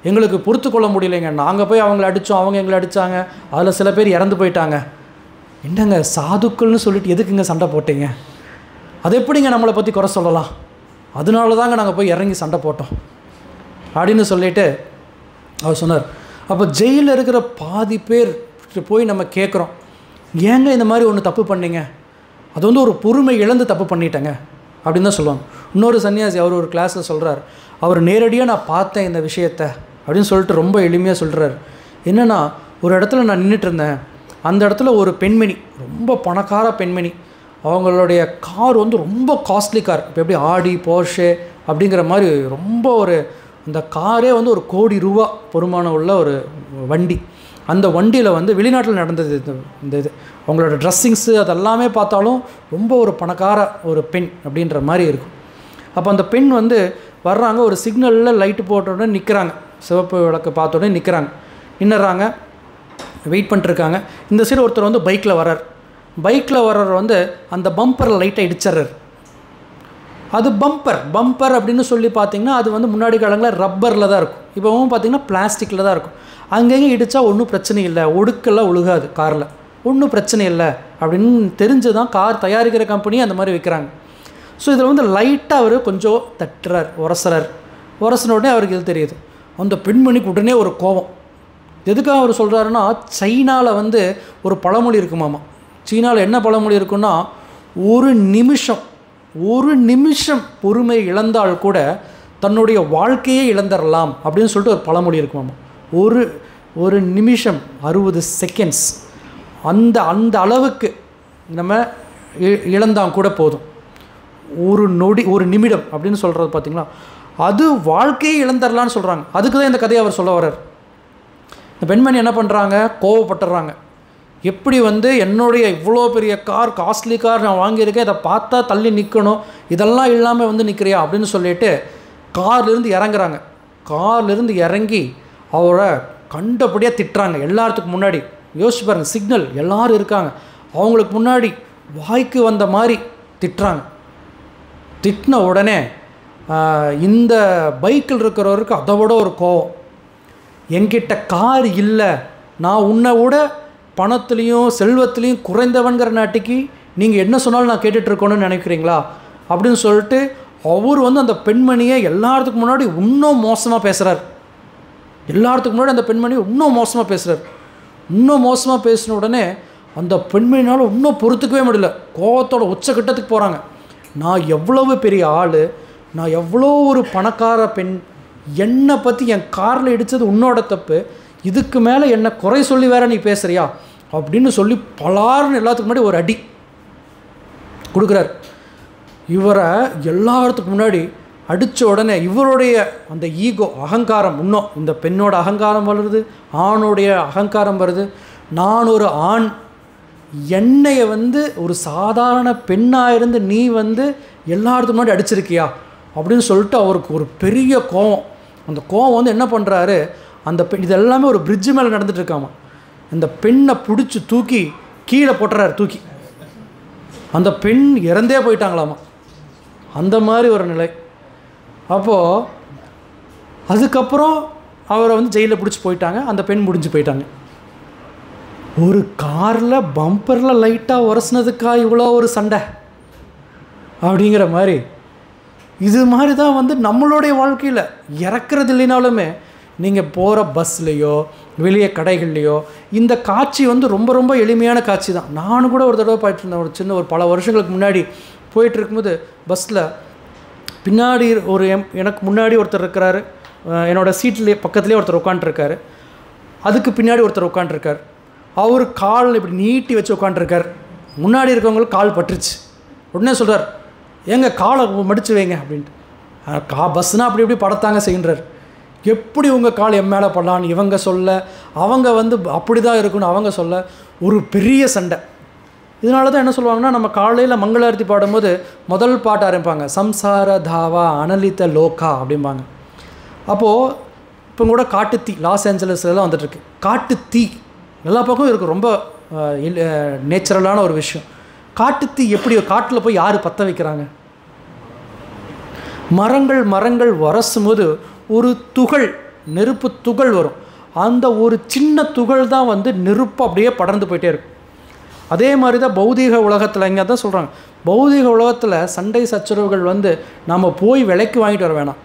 எங்களுக்கு பொறுத்து கொள்ள முடியலைங்க. நாங்கள் போய் அவங்கள அடித்தோம், அவங்க எங்களை அடித்தாங்க. அதில் சில பேர் இறந்து போயிட்டாங்க. என்னங்க சாதுக்கள்னு சொல்லிட்டு எதுக்குங்க சண்டை போட்டீங்க? அது எப்படிங்க நம்மளை பற்றி குறை சொல்லலாம்? அதனால தாங்க நாங்கள் போய் இறங்கி சண்டை போட்டோம் அப்படின்னு சொல்லிட்டு அவர் சொன்னார். அப்போ ஜெயிலில் இருக்கிற பாதி பேர் போய் நம்ம கேட்குறோம், ஏங்க இந்த மாதிரி ஒன்று தப்பு பண்ணீங்க? அது ஒரு பொறுமை இழந்து தப்பு பண்ணிட்டேங்க அப்படின்னு தான் சொல்லுவாங்க. இன்னொரு சன்னியாசி அவர் ஒரு கிளாஸில் சொல்கிறார், அவர் நேரடியாக நான் பார்த்தேன் இந்த விஷயத்தை அப்படின்னு சொல்லிட்டு ரொம்ப எளிமையாக சொல்கிறார். என்னென்னா, ஒரு இடத்துல நான் நின்றுட்டு இருந்தேன். அந்த இடத்துல ஒரு பெண்மணி, ரொம்ப பணக்கார பெண்மணி, அவங்களுடைய கார் ரொம்ப காஸ்ட்லி கார். இப்போ எப்படி ஆடி போர்ஷே அப்படிங்கிற மாதிரி ரொம்ப அந்த காரே ஒரு கோடி ரூபா பொறுமான உள்ள ஒரு வண்டி. அந்த வண்டியில் வெளிநாட்டில் நடந்தது இந்த இது. அவங்களோட ட்ரெஸ்ஸிங்ஸு அதெல்லாமே பார்த்தாலும் ரொம்ப ஒரு பணக்கார ஒரு பெண் அப்படின்ற மாதிரி இருக்கும். அப்போ அந்த பெண் வர்றாங்க, ஒரு சிக்னலில் லைட்டு போட்ட உடனே நிற்கிறாங்க, சிவப்பு விளக்கு பார்த்த உடனே நின்னுறாங்க, வெயிட் பண்ணிட்டுருக்காங்க. இந்த சைடு ஒருத்தர் பைக்கில் வர்றார். பைக்கில் வர்றவர் அந்த பம்பரில் லைட்டை இடிச்சிட்றார். அது பம்பர் அப்படின்னு சொல்லி பார்த்திங்கன்னா அது முன்னாடி காலங்களில் ரப்பரில் தான் இருக்கும். இப்போவும் பார்த்திங்கன்னா பிளாஸ்டிக்கில் தான் இருக்கும். அங்கங்கே இடித்தா ஒன்றும் பிரச்சனை இல்லை, ஒடுக்கெல்லாம் ஒழுகாது காரில், ஒன்றும் பிரச்சனை இல்லை அப்படின்னு தெரிஞ்சு தான் கார் தயாரிக்கிற கம்பெனி அந்த மாதிரி வைக்கிறாங்க. ஸோ இதில் லைட்டாக அவர் கொஞ்சம் தட்டுறார், உரசின உடனே அவருக்கு இது தெரியுது. அந்த பெண்மணிக்கு உடனே ஒரு கோபம். எதுக்காக அவர் சொல்கிறாருன்னா, சைனாவில் ஒரு பழமொழி இருக்குமாமா. சீனாவில் என்ன பழமொழி இருக்குன்னா, ஒரு நிமிஷம் பொறுமை இழந்தால் கூட தன்னுடைய வாழ்க்கையே இழந்துடலாம் அப்படின்னு சொல்லிட்டு ஒரு பழமொழி இருக்குமாமா. ஒரு நிமிஷம் 60 செகண்ட்ஸ் அந்த அளவுக்கு நம்ம இழந்தால் கூட போதும். ஒரு நொடி, ஒரு நிமிடம் அப்படின்னு சொல்கிறது பார்த்திங்களா, அது வாழ்க்கையை இழந்துடலான்னு சொல்கிறாங்க. அதுக்கு தான் இந்த கதையை அவர் சொல்ல வர்றார். இந்த பெண்மணி என்ன பண்ணுறாங்க, கோவப்பட்டுறாங்க. எப்படி என்னுடைய இவ்வளோ பெரிய கார், காஸ்ட்லி கார் நான் வாங்கியிருக்கேன், இதை பார்த்தா தள்ளி நிற்கணும், இதெல்லாம் இல்லாமல் நிற்கிறியா அப்படின்னு சொல்லிட்டு கார்லேருந்து இறங்குறாங்க. கார்லேருந்து இறங்கி அவரை கண்டபடியாக திட்டுறாங்க எல்லாத்துக்கு முன்னாடி. யோசிச்சு பாருங்கள், சிக்னல் எல்லோரும் இருக்காங்க, அவங்களுக்கு முன்னாடி வாய்க்கு வந்த மாதிரி திட்டுறாங்க. திட்டின உடனே இந்த பைக்கில் இருக்கிறவருக்கு அதை விட ஒரு கோவம், என்கிட்ட கார் இல்லை, நான் உன்னை விட பணத்துலேயும் செல்வத்துலேயும் குறைந்தவன்கிற நாட்டிக்கு நீங்கள் என்ன சொன்னாலும் நான் கேட்டுட்ருக்கணும்னு நினைக்கிறீங்களா அப்படின்னு சொல்லிட்டு அவர் அந்த பெண்மணியை எல்லாத்துக்கு முன்னாடி இன்னும் மோசமாக பேசுகிறார். எல்லாத்துக்கும் முன்னாடி அந்த பெண்மணி இன்னும் மோசமாக பேசுகிறார். இன்னும் மோசமாக பேசின உடனே அந்த பெண்மணினால் இன்னும் பொறுத்துக்கவே முடியல, கோவத்தோட உச்சக்கட்டத்துக்கு போகிறாங்க. நான் எவ்வளவு பெரிய ஆள், நான் எவ்வளோ ஒரு பணக்கார பெண், என்னை பற்றி என் காரில் இடித்தது உன்னோட தப்பு, இதுக்கு மேலே என்னை குறை சொல்லி வேற நீ பேசுகிறியா அப்படின்னு சொல்லி பலாருன்னு எல்லாத்துக்கு முன்னாடி ஒரு அடி கொடுக்குறார். இவரை எல்லாத்துக்கு முன்னாடி அடித்த உடனே இவருடைய அந்த ஈகோ, அகங்காரம், இன்னும் இந்த பெண்ணோட அகங்காரம் வருது, ஆணுடைய அகங்காரம் வருது. நான் ஒரு ஆண், என்னைய ஒரு சாதாரண பெண்ணாக இருந்து நீ எல்லாத்துக்கு முன்னாடி அடிச்சிருக்கியா அப்படின்னு சொல்லிட்டு அவருக்கு ஒரு பெரிய கோவம். அந்த கோவம் என்ன பண்ணுறாரு, அந்த பெண், இது எல்லாமே ஒரு பிரிட்ஜு மேலே நடந்துட்டு இருக்காமா, அந்த பெண்ணை பிடிச்சி தூக்கி கீழே போட்டுறாரு. தூக்கி அந்த பெண் இறந்தே போயிட்டாங்களாமா, அந்த மாதிரி ஒரு நிலை. அப்போது அதுக்கப்புறம் அவரை ஜெயிலில் பிடிச்சி போயிட்டாங்க, அந்த பெண் முடிஞ்சு போயிட்டாங்க. ஒரு காரில் பம்பரில் லைட்டாக உரசினதுக்கா இவ்வளோ ஒரு சண்டை அப்படிங்கிற மாதிரி. இது மாதிரி தான் நம்மளுடைய வாழ்க்கையில் இறக்குறது இல்லைனாலுமே நீங்கள் போகிற பஸ்லேயோ வெளியே கடைகள்லையோ இந்த காட்சி ரொம்ப ரொம்ப எளிமையான காட்சி தான். நானும் கூட ஒரு தடவை போயிட்டு இருந்தேன், ஒரு பல வருஷங்களுக்கு முன்னாடி போயிட்டு இருக்கும்போது பஸ்ஸில் பின்னாடி எனக்கு முன்னாடி ஒருத்தர் இருக்கிறாரு, என்னோடய சீட்லேயே பக்கத்துலேயே ஒருத்தர் உட்காண்ட்ருக்காரு, அதுக்கு பின்னாடி ஒருத்தர் உட்காண்ட்ருக்கார். அவர் கால் இப்படி நீட்டி வச்சு உட்காண்ட்ருக்கார். முன்னாடி இருக்கவங்களுக்கு கால் பட்டுருச்சு. உடனே சொல்கிறார், ஏங்க காலை மடித்து வைங்க அப்படின்ட்டு. பஸ்ஸுனால் அப்படி இப்படி படத்தாங்க செய்கின்றார். எப்படி உங்கள் கால் என் மேலே படலான்னு இவங்க சொல்ல, அவங்க அப்படி தான் இருக்குன்னு அவங்க சொல்ல, ஒரு பெரிய சண்டை. இதனால தான் என்ன சொல்லுவாங்கன்னா, நம்ம காலையில் மங்களாரத்தி பாடும்போது முதல் பாட்டு ஆரம்பிப்பாங்க, சம்சார தாவா அனலித்த லோகா அப்படிம்பாங்க. அப்போது இப்போ கூட காட்டுத்தீ லாஸ் ஏஞ்சலஸ்லாம் வந்துட்டுருக்கு. காட்டுத்தீ எல்லா பக்கமும் இருக்குது, ரொம்ப நேச்சுரலான ஒரு விஷயம். காட்டுத்தீ எப்படி காட்டில் போய் யார் பற்ற வைக்கிறாங்க? மரங்கள் உரசும் போது ஒரு துகள், நெருப்பு துகள் வரும். அந்த ஒரு சின்ன துகள் தான் நெருப்பு அப்படியே படர்ந்து போயிட்டே இருக்கும். அதே மாதிரி தான் பௌதீக உலகத்தில் இங்கே தான் சொல்கிறாங்க, பௌதீக உலகத்தில் சண்டை சச்சரவுகள் நாம் போய் விலைக்கு வாங்கிட்டு வர வேணாம்.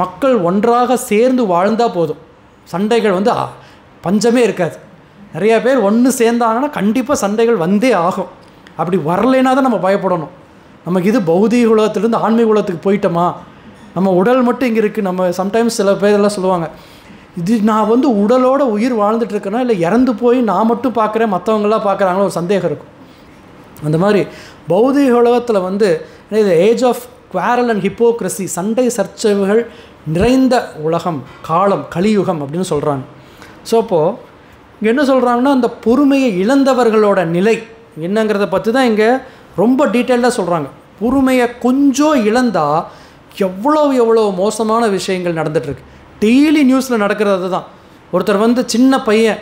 மக்கள் ஒன்றாக சேர்ந்து வாழ்ந்தால் போதும், சண்டைகள் பஞ்சமே இருக்காது. நிறையா பேர் ஒன்று சேர்ந்தாங்கன்னா கண்டிப்பாக சண்டைகள் வந்தே ஆகும். அப்படி வரலைன்னா தான் நம்ம பயப்படணும். நமக்கு இது பௌதீக உலகத்துலேருந்து ஆன்மீக உலகத்துக்கு போயிட்டோமா, நம்ம உடல் மட்டும் இங்கே இருக்குது. நம்ம சம்டைம்ஸ் சில பேரெல்லாம் சொல்லுவாங்க, இது நான் உடலோட உயிர் வாழ்ந்துட்டுருக்கேன்னா இல்லை இறந்து போய் நான் மட்டும் பார்க்குறேன் மற்றவங்களாம் பார்க்குறாங்களோ ஒரு சந்தேகம் இருக்கும். அந்த மாதிரி பௌதீக உலகத்தில் இது age of quarrel and hypocrisy, சண்டை சர்ச்சைகள் நிறைந்த உலகம், காலம், கலியுகம் அப்படின்னு சொல்கிறாங்க. ஸோ அப்போது இங்கே என்ன சொல்கிறாங்கன்னா, அந்த பொறுமையை இழந்தவர்களோட நிலை என்னங்கிறத பற்றி தான் இங்கே ரொம்ப டீட்டெயிலாக சொல்கிறாங்க. பொறுமையை கொஞ்சம் இழந்தால் எவ்வளோ மோசமான விஷயங்கள் நடந்துகிட்ருக்கு. டெய்லி நியூஸில் நடக்கிறது தான். ஒருத்தர் சின்ன பையன்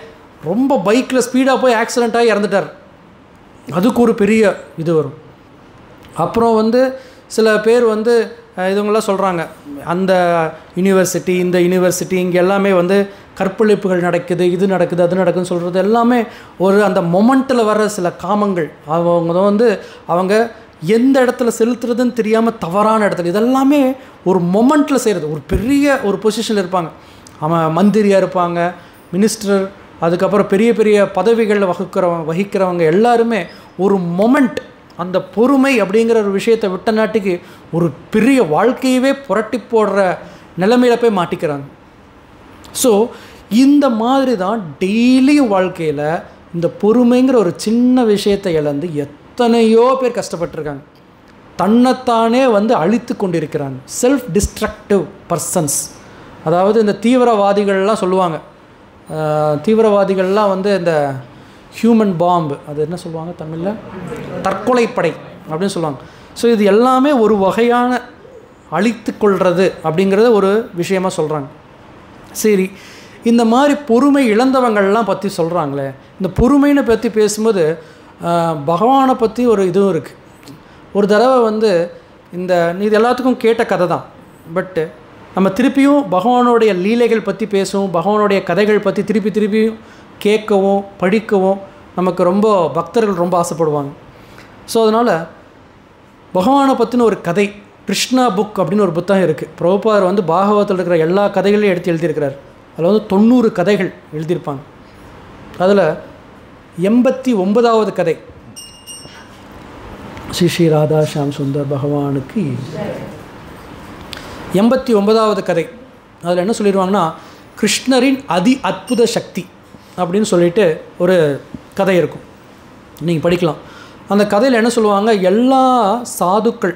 ரொம்ப பைக்கில் ஸ்பீடாக போய் ஆக்சிடெண்ட் ஆகி இறந்துட்டார், அதுக்கு ஒரு பெரிய இது வரும். அப்புறம் சில பேர் இதுவங்களாம் சொல்கிறாங்க, அந்த யூனிவர்சிட்டி இந்த யூனிவர்சிட்டி இங்கே எல்லாமே கற்பழிப்புகள் நடக்குது, இது நடக்குது அது நடக்குதுன்னு சொல்கிறது எல்லாமே ஒரு அந்த மொமெண்ட்டில் வர்ற சில காமங்கள். அவங்க அவங்க எந்த இடத்துல செலுத்துறதுன்னு தெரியாமல் தவறான இடத்துல, இதெல்லாமே ஒரு மொமெண்ட்டில் செய்கிறது. ஒரு பெரிய ஒரு பொசிஷனில் இருப்பாங்க, அவன் மந்திரியாக இருப்பாங்க, மினிஸ்டர், அதுக்கப்புறம் பெரிய பெரிய பதவிகளில் வகிக்கிறவங்க எல்லாருமே ஒரு மொமெண்ட், அந்த பொறுமை அப்படிங்கிற ஒரு விஷயத்தை விட்ட நாட்டுக்கு ஒரு பெரிய வாழ்க்கையவே புரட்டி போடுற நிலைமையில் போய் மாட்டிக்கிறாங்க. ஸோ இந்த மாதிரி தான் டெய்லி வாழ்க்கையில் இந்த பொறுமைங்கிற ஒரு சின்ன விஷயத்தை இழந்து எத்தனையோ பேர் கஷ்டப்பட்டுருக்காங்க. தன்னைத்தானே அழித்து கொண்டிருக்கிறாங்க. செல்ஃப் டிஸ்ட்ரக்டிவ் பர்சன்ஸ், அதாவது இந்த தீவிரவாதிகள்லாம் சொல்லுவாங்க, தீவிரவாதிகள்லாம் இந்த ஹியூமன் பாம்பு, அது என்ன சொல்லுவாங்க தமிழில், தற்கொலைப்படை அப்படின்னு சொல்லுவாங்க. ஸோ இது எல்லாமே ஒரு வகையான அழித்து கொள்வது அப்படிங்கிறத ஒரு விஷயமாக சொல்கிறாங்க. சரி, இந்த மாதிரி பொறுமை இழந்தவங்கள்லாம் பற்றி சொல்கிறாங்களே, இந்த பொறுமைன்னு பற்றி பேசும்போது பகவானை பற்றி ஒரு இதுவும் இருக்குது. ஒரு தடவை இந்த இது எல்லாத்துக்கும் கேட்ட கதை தான், பட்டு நம்ம திருப்பியும் பகவானுடைய லீலைகள் பற்றி பேசுவோம், பகவானுடைய கதைகள் பற்றி திருப்பியும் கேட்கவும் படிக்கவும் நமக்கு ரொம்ப பக்தர்கள் ரொம்ப ஆசைப்படுவாங்க. ஸோ அதனால் பகவானை பற்றின ஒரு கதை, கிருஷ்ணா புக் அப்படின்னு ஒரு புத்தகம் இருக்குது. பிரபுபாதர் பாகவத்தில் இருக்கிற எல்லா கதைகளையும் எடுத்து எழுதியிருக்கிறார். அதில் வந்து 90 கதைகள் எழுதியிருப்பாங்க. அதில் 89வது கதை ஸ்ரீ ராதா ஷாம் சுந்தர் பகவானுக்கு 89வது கதை. அதில் என்ன சொல்லிடுவாங்கன்னா, கிருஷ்ணரின் அற்புத சக்தி அப்படின்னு சொல்லிட்டு ஒரு கதை இருக்கும், நீங்கள் படிக்கலாம். அந்த கதையில் என்ன சொல்லுவாங்க, எல்லா சாதுக்கள்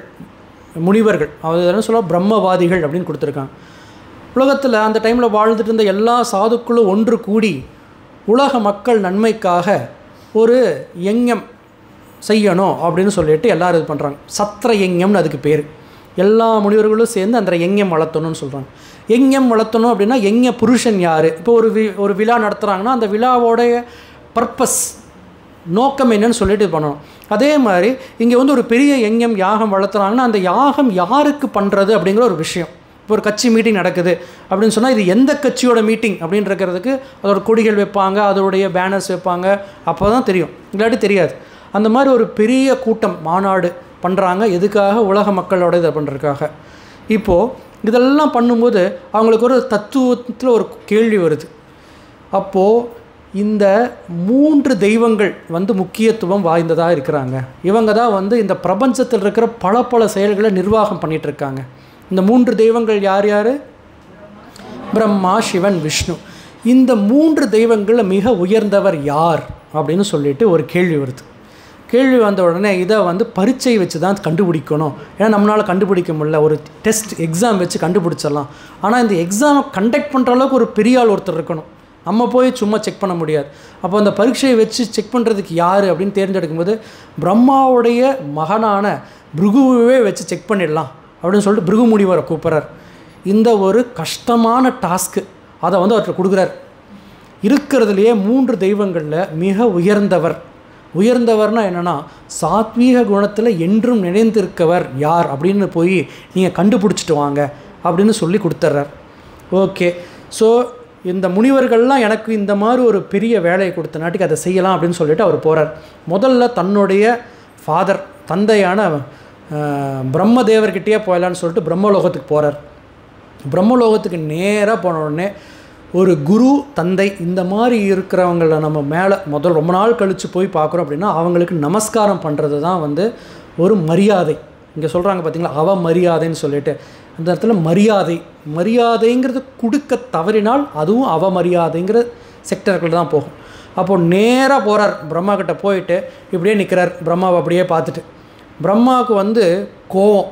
முனிவர்கள், அவர் என்ன சொல்லுவாங்க, பிரம்மவாதிகள் அப்படின்னு கொடுத்துருக்காங்க. உலகத்தில் அந்த டைமில் வாழ்ந்துட்டு இருந்த எல்லா சாதுக்களும் ஒன்று கூடி உலக மக்கள் நன்மைக்காக ஒரு யஞம் செய்யணும் அப்படின்னு சொல்லிட்டு எல்லோரும் இது பண்ணுறாங்க. சத்திர யஞம்னு அதுக்கு பேர். எல்லா முனிவர்களும் சேர்ந்து அந்த யஞம் வளர்த்தணும்னு சொல்கிறாங்க. யஞம் வளர்த்தணும் அப்படின்னா யஞ புருஷன் யார்? இப்போ ஒரு விழா நடத்துகிறாங்கன்னா அந்த விழாவோடைய பர்பஸ், நோக்கம் என்னன்னு சொல்லிட்டு இது பண்ணணும். அதே மாதிரி இங்கே வந்து ஒரு பெரிய யஞம் யாகம் வளர்த்துறாங்கன்னா அந்த யாகம் யாருக்கு பண்ணுறது அப்படிங்கிற ஒரு விஷயம். இப்போ ஒரு கட்சி மீட்டிங் நடக்குது அப்படின்னு சொன்னால் இது எந்த கட்சியோட மீட்டிங் அப்படின்னு இருக்கிறதுக்கு அதோட கொடிகள் வைப்பாங்க, அதோடைய பேனர்ஸ் வைப்பாங்க, அப்போ தான் தெரியும், இல்லாட்டி தெரியாது. அந்த மாதிரி ஒரு பெரிய கூட்டம் மாநாடு பண்ணுறாங்க. எதுக்காக? உலக மக்களோட இதை பண்ணுறதுக்காக. இப்போது இதெல்லாம் பண்ணும்போது அவங்களுக்கு ஒரு தத்துவத்தில் ஒரு கேள்வி வருது. அப்போது இந்த 3 தெய்வங்கள் வந்து முக்கியத்துவம் வாய்ந்ததாக இருக்கிறாங்க. இவங்க தான் வந்து இந்த பிரபஞ்சத்தில் இருக்கிற பல செயல்களை நிர்வாகம் பண்ணிகிட்ருக்காங்க. இந்த 3 தெய்வங்கள் யார் யார்? பிரம்மா, சிவன், விஷ்ணு. இந்த 3 தெய்வங்களில் மிக உயர்ந்தவர் யார் அப்படின்னு சொல்லிட்டு ஒரு கேள்வி வருது. கேள்வி வந்த உடனே இதை வந்து பரீட்சை வச்சு தான் கண்டுபிடிக்கணும். ஏன்னா நம்மளால் கண்டுபிடிக்க முடியல, ஒரு டெஸ்ட் எக்ஸாம் வச்சு கண்டுபிடிச்சிடலாம். ஆனால் இந்த எக்ஸாமை கண்டக்ட் பண்ணுற அளவுக்கு ஒரு பெரிய ஆள் ஒருத்தர் இருக்கணும், நம்ம போய் சும்மா செக் பண்ண முடியாது. அப்போ அந்த பரீட்சையை வச்சு செக் பண்ணுறதுக்கு யார் அப்படின்னு தேர்ந்தெடுக்கும்போது பிரம்மாவுடைய மகனான பிருகுவே வச்சு செக் பண்ணிடலாம் அப்படின்னு சொல்லிட்டு பிருகு முனிவரை கூப்பிட்றார். இந்த ஒரு கஷ்டமான டாஸ்க்கு அதை வந்து அவர்கிட்ட கொடுக்குறார். இருக்கிறதுலையே 3 தெய்வங்களில் மிக உயர்ந்தவர்னால் என்னென்னா, சாத்வீக குணத்தில் என்றும் நினைந்திருக்கவர் யார் அப்படின்னு போய் நீங்கள் கண்டுபிடிச்சிட்டு வாங்க அப்படின்னு சொல்லி கொடுத்துட்றார். ஓகே, ஸோ இந்த முனிவர்கள்லாம் எனக்கு இந்த மாதிரி ஒரு பெரிய வேலையை கொடுத்த நாட்டுக்கு அதை செய்யலாம் அப்படின்னு சொல்லிட்டு அவர் போகிறார். முதல்ல தன்னுடைய தந்தையான பிரம்மதேவர்கிட்டயே போயிடலான்னு சொல்லிட்டு பிரம்மலோகத்துக்கு போகிறார். பிரம்மலோகத்துக்கு நேராக போன உடனே ஒரு குரு, தந்தை இந்த மாதிரி இருக்கிறவங்கள நம்ம மேலே ரொம்ப நாள் கழித்து போய் பார்க்குறோம் அப்படின்னா அவங்களுக்கு நமஸ்காரம் பண்ணுறது தான் வந்து ஒரு மரியாதை. இங்கே சொல்கிறாங்க பார்த்தீங்களா, அவமரியாதைன்னு சொல்லிட்டு. அந்த இடத்துல மரியாதைங்கிறது கொடுக்க தவறினால் அதுவும் அவமரியாதைங்கிற செக்டர்கள் தான் போகும். அப்போது நேராக போகிறார், பிரம்மா கிட்ட போயிட்டு இப்படியே நிற்கிறார். பிரம்மாவை அப்படியே பார்த்துட்டு பிரம்மாவுக்கு வந்து கோவம்,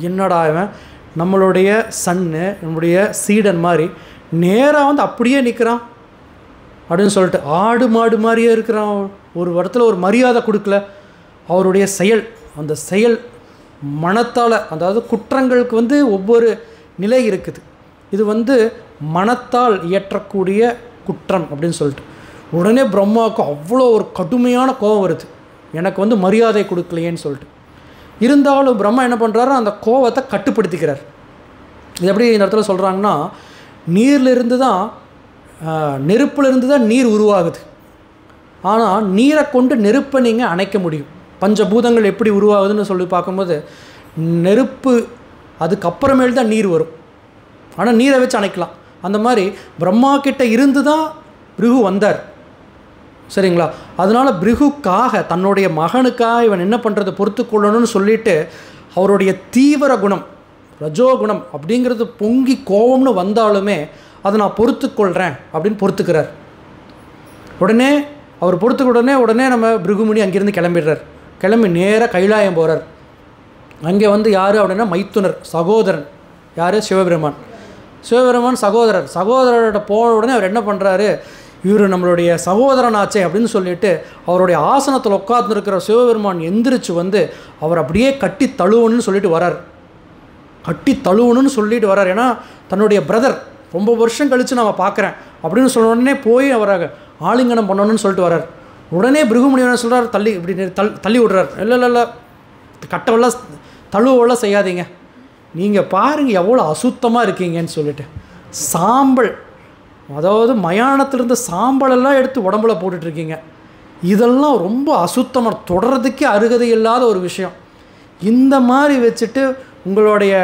என்னடா இவன் நம்மளுடைய சன்னு, நம்முடைய சீடன் மாதிரி நேராக வந்து அப்படியே நிற்கிறான் அப்படின்னு சொல்லிட்டு, ஆடு மாடு மாதிரியே இருக்கிறான். ஒரு இடத்துல ஒரு மரியாதை கொடுக்கல. அவருடைய அந்த செயல் மனத்தால், அதாவது குற்றங்களுக்கு வந்து ஒவ்வொரு நிலை இருக்குது. இது வந்து மனத்தால் இயற்றக்கூடிய குற்றம் அப்படின்னு சொல்லிட்டு உடனே பிரம்மாவுக்கு அவ்வளோ ஒரு கடுமையான கோபம் வருது, எனக்கு வந்து மரியாதை கொடுக்கலையேன்னு சொல்லிட்டு. இருந்தாலும் பிரம்மா என்ன பண்ணுறாரு, அந்த கோபத்தை கட்டுப்படுத்திக்கிறார். இது எப்படி இந்த இடத்துல சொல்கிறாங்கன்னா, நீரிலிருந்து தான் நெருப்பிலிருந்து தான் நீர் உருவாகுது. ஆனால் நீரை கொண்டு நெருப்பை நீங்கள் அணைக்க முடியும். பஞ்சபூதங்கள் எப்படி உருவாகுதுன்னு சொல்லி பார்க்கும்போது நெருப்பு அதுக்கப்புறமேல் தான் நீர் வரும், ஆனால் நீரை வச்சு அணைக்கலாம். அந்த மாதிரி பிரம்மா கிட்ட இருந்து தான் பிருகு வந்தார், சரிங்களா? அதனால் பிருகுக்காக, தன்னுடைய மகனுக்காக இவன் என்ன பண்ணுறது பொறுத்து கொள்ளணும்னு சொல்லிட்டு அவருடைய தீவிர குணம் ரஜோகுணம் அப்படிங்கிறது பொங்கி கோபம்னு வந்தாலுமே அதை நான் பொறுத்துக்கொள்கிறேன் அப்படின்னு பொறுத்துக்கிறார். உடனே அவர் உடனே நம்ம பிருகுமுனி அங்கேருந்து கிளம்பிடுறார். கிளம்பி நேராக கைலாயம் போகிறார். அங்கே வந்து யார் அப்படின்னா மைத்துனர், சகோதரன். யார்? சிவபெருமான் சகோதரர்கிட்ட போன உடனே அவர் என்ன பண்ணுறாரு, இவர் நம்மளுடைய சகோதரனாச்சே அப்படின்னு சொல்லிட்டு அவருடைய ஆசனத்தில் உட்கார்ந்துருக்கிற சிவபெருமான் எந்திரிச்சு வந்து அவர் அப்படியே கட்டி தழுவணும்னு சொல்லிட்டு வரார். ஏன்னா தன்னுடைய பிரதர் ரொம்ப வருஷம் கழித்து நான் பார்க்குறேன் அப்படின்னு சொன்ன உடனே போய் அவரை ஆலிங்கனம் பண்ணணும்னு சொல்லிட்டு வரார். உடனே பிருகுமுனிவனை சொல்கிறார், தள்ளி விடுறார். இல்லை கட்டவெல்லாம் தழுவெல்லாம் செய்யாதீங்க, நீங்கள் பாருங்கள் எவ்வளோ அசுத்தமாக இருக்கீங்கன்னு சொல்லிட்டு. சாம்பல், அதாவது மயானத்திலிருந்து சாம்பலெல்லாம் எடுத்து உடம்புல போட்டுட்ருக்கீங்க, இதெல்லாம் ரொம்ப அசுத்தமாக, தொடர்றதுக்கே அருகதை இல்லாத ஒரு விஷயம். இந்த மாதிரி வச்சுட்டு உங்களுடைய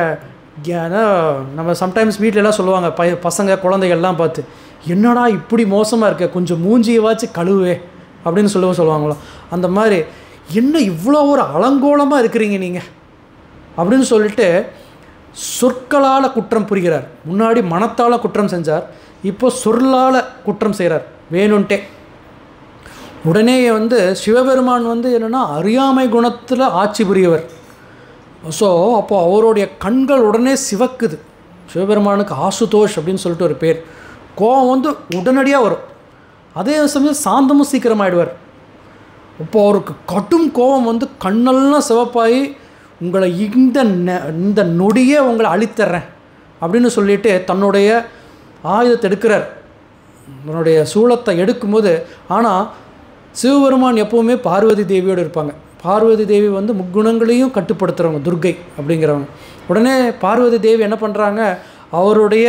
நம்ம சம்டைம்ஸ் வீட்டிலலாம் சொல்லுவாங்க, பசங்க குழந்தைகள்லாம் பார்த்து, என்னடா இப்படி மோசமாக இருக்க, கொஞ்சம் மூஞ்சியவாச்சு கழுவே அப்படின்னு சொல்லுவாங்களோ அந்த மாதிரி, என்ன இவ்வளோ ஒரு அலங்கோலமாக இருக்கிறீங்க நீங்கள் அப்படின்னு சொல்லிட்டு சொற்களால் குற்றம் புரிகிறார். முன்னாடி மனத்தால் குற்றம் செஞ்சார், இப்போ சொல்லால் குற்றம் செய்கிறார் வேணுன்ட்டே. உடனே சிவபெருமான் என்னென்னா அறியாமை குணத்தில் ஆட்சி புரியவர். ஸோ அப்போது அவருடைய கண்கள் உடனே சிவக்குது. சிவபெருமானுக்கு ஆசுதோஷ் அப்படின்னு சொல்லிட்டு ஒரு பேர். கோபம் உடனடியாக வரும், அதே சமயம் சாந்தமும் சீக்கிரமாகிடுவார். இப்போ அவருக்கு கடும் கோபம் கண்ணெல்லாம் சிவப்பாகி, உங்களை இந்த நொடியே உங்களை அழித்தர்றேன் அப்படின்னு சொல்லிட்டு தன்னுடைய ஆயுதத்தை எடுக்கிறார். தன்னுடைய சூலத்தை எடுக்கும்போது, ஆனால் சிவபெருமான் எப்போவுமே பார்வதி தேவியோடு இருப்பாங்க. பார்வதி தேவி முக்குணங்களையும் கட்டுப்படுத்துகிறவங்க, துர்கை அப்படிங்கிறவங்க. உடனே பார்வதி தேவி என்ன பண்ணுறாங்க, அவருடைய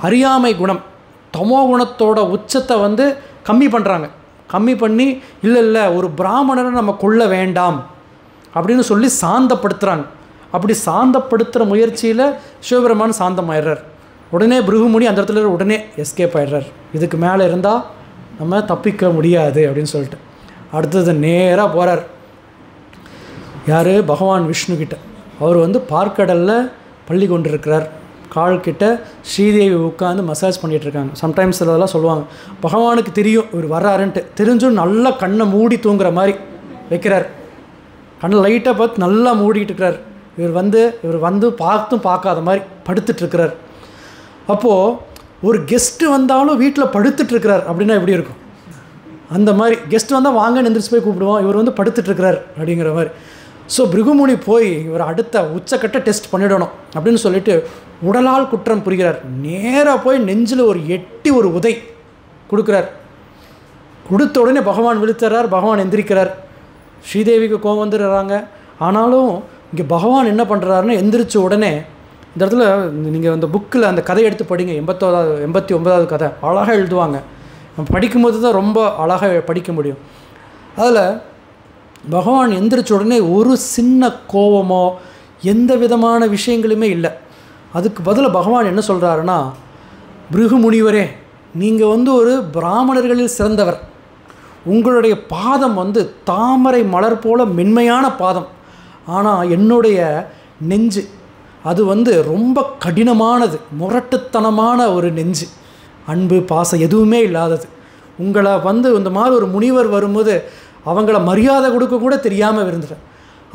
அறியாமை குணம் தமோ குணத்தோட உச்சத்தை கம்மி பண்ணுறாங்க. கம்மி பண்ணி இல்லை ஒரு பிராமணரை நம்ம கொல்ல வேண்டாம் அப்படின்னு சொல்லி சாந்தப்படுத்துகிறாங்க. அப்படி சாந்தப்படுத்துகிற முயற்சியில் சிவபெருமான் சாந்தமாயிடுறார். உடனே பிருகுமுனி அந்த இடத்துல உடனே எஸ்கேப் ஆகிடுறார். இதுக்கு மேலே இருந்தால் நம்ம தப்பிக்க முடியாது அப்படின்னு சொல்லிட்டு அடுத்தது நேராக போகிறார். யார்? பகவான் விஷ்ணுக்கிட்ட. அவர் பார்க்கடலில் பள்ளி கொண்டிருக்கிறார். கால்கிட்ட ஸ்ரீதேவி உட்காந்து மசாஜ் பண்ணிகிட்ருக்காங்க. சம்டைம்ஸ் அதெல்லாம் சொல்லுவாங்க, பகவானுக்கு தெரியும் இவர் வர்றாருன்ட்டு. தெரிஞ்சும் நல்லா கண்ணை மூடி தூங்குற மாதிரி வைக்கிறார். கண்ணை லைட்டாக பார்த்து நல்லா மூடிட்டு இருக்கிறார். இவர் பார்த்தும் பார்க்காத மாதிரி படுத்துட்ருக்கிறார். அப்போது ஒரு கெஸ்ட்டு வந்தாலும் வீட்டில் படுத்துட்ருக்கிறார் அப்படின்னா எப்படி இருக்கும்? அந்த மாதிரி கெஸ்ட் வந்தால் வாங்கன்னு எந்திரிச்சு போய் கூப்பிடுவோம், இவர் படுத்துட்ருக்கிறார் அப்படிங்கிற மாதிரி. ஸோ பிருகுமுனி போய் இவர் அடுத்த உச்சக்கட்ட டெஸ்ட் பண்ணிடணும் அப்படின்னு சொல்லிட்டு உடலால் குற்றம் புரிகிறார். நேராக போய் நெஞ்சில் ஒரு எட்டி ஒரு உதை கொடுக்குறார். கொடுத்த உடனே பகவான் விழுத்துறார். பகவான் எந்திரிக்கிறார். ஸ்ரீதேவிக்கு கோபம் வந்துடுறாங்க. ஆனாலும் இங்கே பகவான் என்ன பண்ணுறாருன்னு எந்திரிச்ச உடனே இந்த இடத்துல நீங்கள் அந்த புக்கில் அந்த கதை எடுத்து படிங்க, 89வது கதை அழகாக எழுதுவாங்க. நம்ம படிக்கும்போது தான் ரொம்ப அழகாக படிக்க முடியும். அதில் பகவான் எந்திரிச்ச உடனே ஒரு சின்ன கோபமோ எந்த விதமான விஷயங்களுமே இல்லை. அதுக்கு பதிலாக பகவான் என்ன சொல்கிறாருன்னா, பிருகு முனிவரே, நீங்கள் ஒரு பிராமணர்களில் சிறந்தவர். உங்களுடைய பாதம் தாமரை மலர் போல மென்மையான பாதம். ஆனால் என்னுடைய நெஞ்சு அது ரொம்ப கடினமானது, முரட்டுத்தனமான ஒரு நெஞ்சு, அன்பு பாசம் எதுவுமே இல்லாதது. உங்களை இந்த மாதிரி ஒரு முனிவர் வரும்போது அவங்கள மரியாதை கொடுக்க கூட தெரியாமல் இருந்துட்டேன்.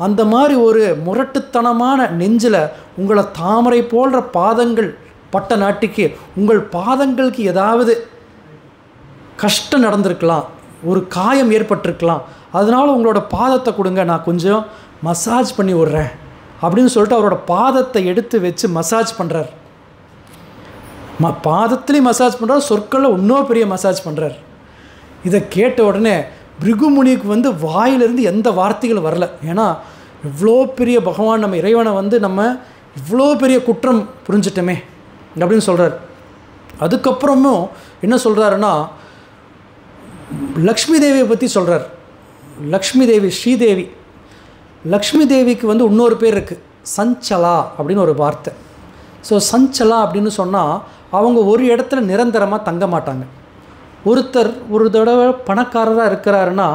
அந்த மாதிரி ஒரு முரட்டுத்தனமான நெஞ்சில் உங்களை தாமரை போன்ற பாதங்கள் பட்ட நாட்டிக்கு உங்கள் பாதங்களுக்கு ஏதாவது கஷ்டம் நடந்திருக்கலாம், ஒரு காயம் ஏற்பட்டிருக்கலாம், அதனால் உங்களோட பாதத்தை கொடுங்க, நான் கொஞ்சம் மசாஜ் பண்ணி விட்றேன் அப்படின்னு சொல்லிட்டு அவரோட பாதத்தை எடுத்து வச்சு மசாஜ் பண்ணுறார். பாதத்துலேயும் மசாஜ் பண்ணுறார், சொற்களில் இன்னும் பெரிய மசாஜ் பண்ணுறார். இதை கேட்ட உடனே பிருகுமுனிக்கு வாயிலிருந்து எந்த வார்த்தைகளும் வரல. ஏன்னா இவ்வளோ பெரிய பகவான் நம்ம இறைவனை நம்ம இவ்வளோ பெரிய குற்றம் புரிஞ்சிட்டோமே அப்படின்னு சொல்கிறார். அதுக்கப்புறமும் என்ன சொல்கிறாருன்னா, லக்ஷ்மி தேவியை பற்றி சொல்கிறார். லக்ஷ்மி தேவி, ஸ்ரீதேவி. லக்ஷ்மி தேவிக்கு இன்னொரு பேர் இருக்குது, சஞ்சலா அப்படின்னு ஒரு வார்த்தை. ஸோ சஞ்சலா அப்படின்னு சொன்னால் அவங்க ஒரு இடத்துல நிரந்தரமாக தங்க மாட்டாங்க. ஒருத்தர் ஒரு தடவை பணக்காரராக இருக்கிறாருன்னா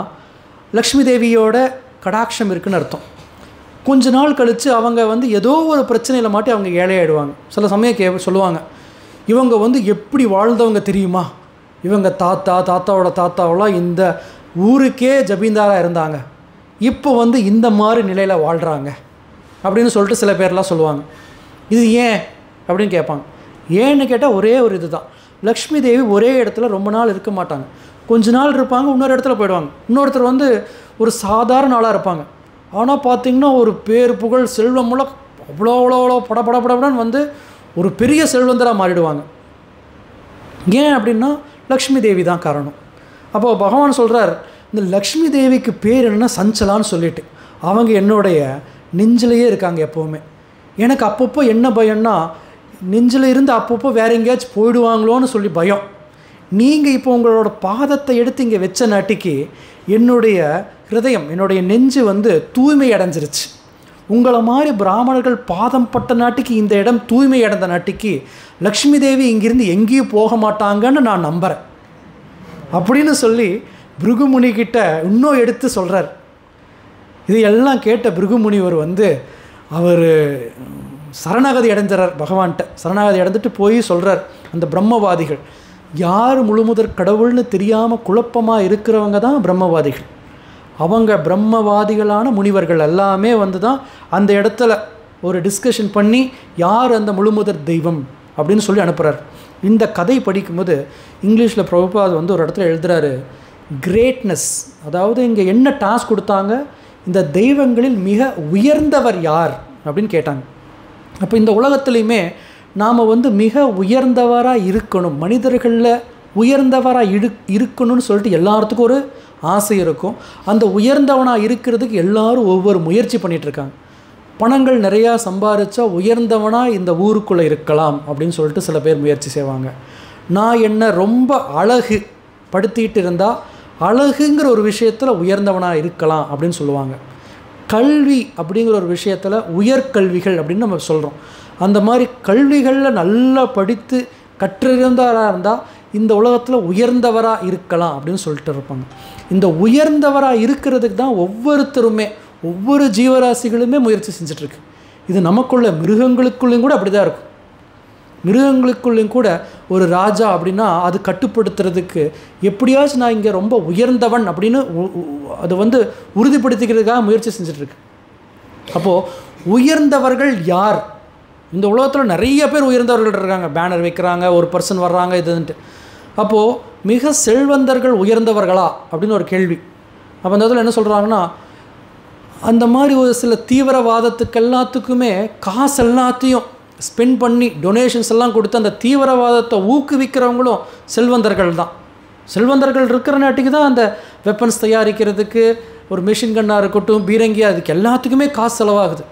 லக்ஷ்மி தேவியோட கடாட்சம் இருக்குன்னு அர்த்தம். கொஞ்ச நாள் கழித்து அவங்க ஏதோ ஒரு பிரச்சனையில் மாட்டி அவங்க ஏழையாயிடுவாங்க. சில சமயம் சொல்லுவாங்க, இவங்க எப்படி வாழ்ந்தவங்க தெரியுமா, இவங்க தாத்தாவோட தாத்தாவெல்லாம் இந்த ஊருக்கே ஜமீன்தாராக இருந்தாங்க, இப்போ இந்த மாதிரி நிலையில் வாழ்கிறாங்க அப்படின்னு சொல்லிட்டு சில பேர்லாம் சொல்லுவாங்க. இது ஏன் அப்படின்னு கேட்பாங்க. ஏன்னு கேட்டால் ஒரே ஒரு இது தான், லக்ஷ்மி தேவி ஒரே இடத்துல ரொம்ப நாள் இருக்க மாட்டாங்க. கொஞ்ச நாள் இருப்பாங்க, இன்னொரு இடத்துல போயிடுவாங்க. இன்னொருத்தர் ஒரு சாதாரண ஆளாக இருப்பாங்க. ஆனால் பார்த்திங்கன்னா ஒரு பேர் புகழ் செல்வமெல்லாம் அவ்வளோ படப்படன்னு ஒரு பெரிய செல்வந்தராக மாறிடுவாங்க. ஏன் அப்படின்னா லக்ஷ்மி தேவி தான் காரணம். அப்போது பகவான் சொல்கிறார், இந்த லக்ஷ்மி தேவிக்கு பேர் என்னென்னா சஞ்சலான்னு சொல்லிட்டு, அவங்க என்னுடைய நெஞ்சிலேயே இருக்காங்க எப்போவுமே. எனக்கு அப்பப்போ என்ன பயம்னா, நெஞ்சில் இருந்து அப்பப்போ வேறு எங்கேயாச்சும் போயிடுவாங்களோன்னு சொல்லி பயம். நீங்கள் இப்போ உங்களோட பாதத்தை எடுத்து இங்கே வச்ச நாட்டிக்கு என்னுடைய ஹிருதயம், என்னுடைய நெஞ்சு தூய்மை அடைஞ்சிருச்சு. உங்களை மாதிரி பிராமணர்கள் பாதம் பட்ட நாட்டுக்கு இந்த இடம் தூய்மை அடைந்த நாட்டுக்கு லக்ஷ்மி தேவி இங்கிருந்து எங்கேயும் போக மாட்டாங்கன்னு நான் நம்புகிறேன் அப்படின்னு சொல்லி பிருகுமுனிக்கிட்ட இன்னும் எடுத்து சொல்கிறார். இது எல்லாம் கேட்ட பிருகுமுனிவர் அவர் சரணாகதி அடைஞ்சார் பகவான்கிட்ட. சரணாகதி அடைஞ்சிட்டு போய் சொல்கிறார், அந்த பிரம்மவாதிகள் யார் முழுமுதற் கடவுள்னு தெரியாமல் குழப்பமாக இருக்கிறவங்க தான் பிரம்மவாதிகள். அவங்க பிரம்மவாதிகளான முனிவர்கள் எல்லாமே தான் அந்த இடத்துல ஒரு டிஸ்கஷன் பண்ணி யார் அந்த முழுமுதற் தெய்வம் அப்படின்னு சொல்லி அனுப்புகிறார். இந்த கதை படிக்கும்போது இங்கிலீஷில் பிரபுபாத் ஒரு இடத்துல எழுதுகிறாரு, கிரேட்னஸ், அதாவது இங்கே என்ன டாஸ்க் கொடுத்தாங்க, இந்த தெய்வங்களில் மிக உயர்ந்தவர் யார் அப்படின்னு கேட்டாங்க. அப்போ இந்த உலகத்துலேயுமே நாம் மிக உயர்ந்தவராக இருக்கணும், மனிதர்களில் உயர்ந்தவராக இருக்கணும்னு சொல்லிட்டு எல்லாத்துக்கும் ஒரு ஆசை இருக்கும். அந்த உயர்ந்தவனாக இருக்கிறதுக்கு எல்லோரும் ஒவ்வொரு முயற்சி பண்ணிகிட்ருக்காங்க. பணங்கள் நிறையா சம்பாதிச்சா உயர்ந்தவனாக இந்த ஊருக்குள்ளே இருக்கலாம் அப்படின்னு சொல்லிட்டு சில பேர் முயற்சி செய்வாங்க. நான் என்ன ரொம்ப அழகு படுத்திகிட்டு இருந்தால் அழகுங்கிற ஒரு விஷயத்தில் உயர்ந்தவனாக இருக்கலாம் அப்படின்னு சொல்லுவாங்க. கல்வி அப்படிங்கிற ஒரு விஷயத்தில் உயர்கல்விகள் அப்படின்னு நம்ம சொல்கிறோம். அந்த மாதிரி கல்விகளில் நல்லா படித்து கற்றிருந்தாராக இருந்தால் இந்த உலகத்தில் உயர்ந்தவராக இருக்கலாம் அப்படின்னு சொல்லிட்டு இருப்பாங்க. இந்த உயர்ந்தவராக இருக்கிறதுக்கு தான் ஒவ்வொருத்தருமே ஒவ்வொரு ஜீவராசிகளுமே முயற்சி செஞ்சிட்ருக்கு. இது நமக்குள்ள மிருகங்களுக்குள்ளேயும் கூட அப்படி தான் இருக்கும். மிருகங்களுக்குள்ளேயும் கூட ஒரு ராஜா அப்படின்னா அது கட்டுப்படுத்துறதுக்கு எப்படியாச்சும் நான் இங்கே ரொம்ப உயர்ந்தவன் அப்படின்னு அது உறுதிப்படுத்திக்கிறதுக்காக முயற்சி செஞ்சிட்ருக்கு. அப்போது உயர்ந்தவர்கள் யார்? இந்த உலகத்தில் நிறைய பேர் உயர்ந்தவர்கள் இருக்காங்க, பேனர் வைக்கிறாங்க, ஒரு பர்சன் வர்றாங்க இதுன்ட்டு. அப்போது மிக செல்வந்தர்கள் உயர்ந்தவர்களா அப்படின்னு ஒரு கேள்வி. அப்போ அந்த இதில் என்ன சொல்கிறாங்கன்னா, அந்த மாதிரி ஒரு சில தீவிரவாதத்துக்கு எல்லாத்துக்குமே காசு எல்லாத்தையும் ஸ்பெண்ட் பண்ணி டொனேஷன்ஸ் எல்லாம் கொடுத்து அந்த தீவிரவாதத்தை ஊக்குவிக்கிறவங்களும் செல்வந்தர்கள் தான். செல்வந்தர்கள் இருக்கிற நாட்டுக்கு தான் அந்த வெப்பன்ஸ் தயாரிக்கிறதுக்கு ஒரு மிஷின் கன்னாக இருக்கட்டும், பீரங்கியாக, அதுக்கு எல்லாத்துக்குமே காசு செலவாகுது.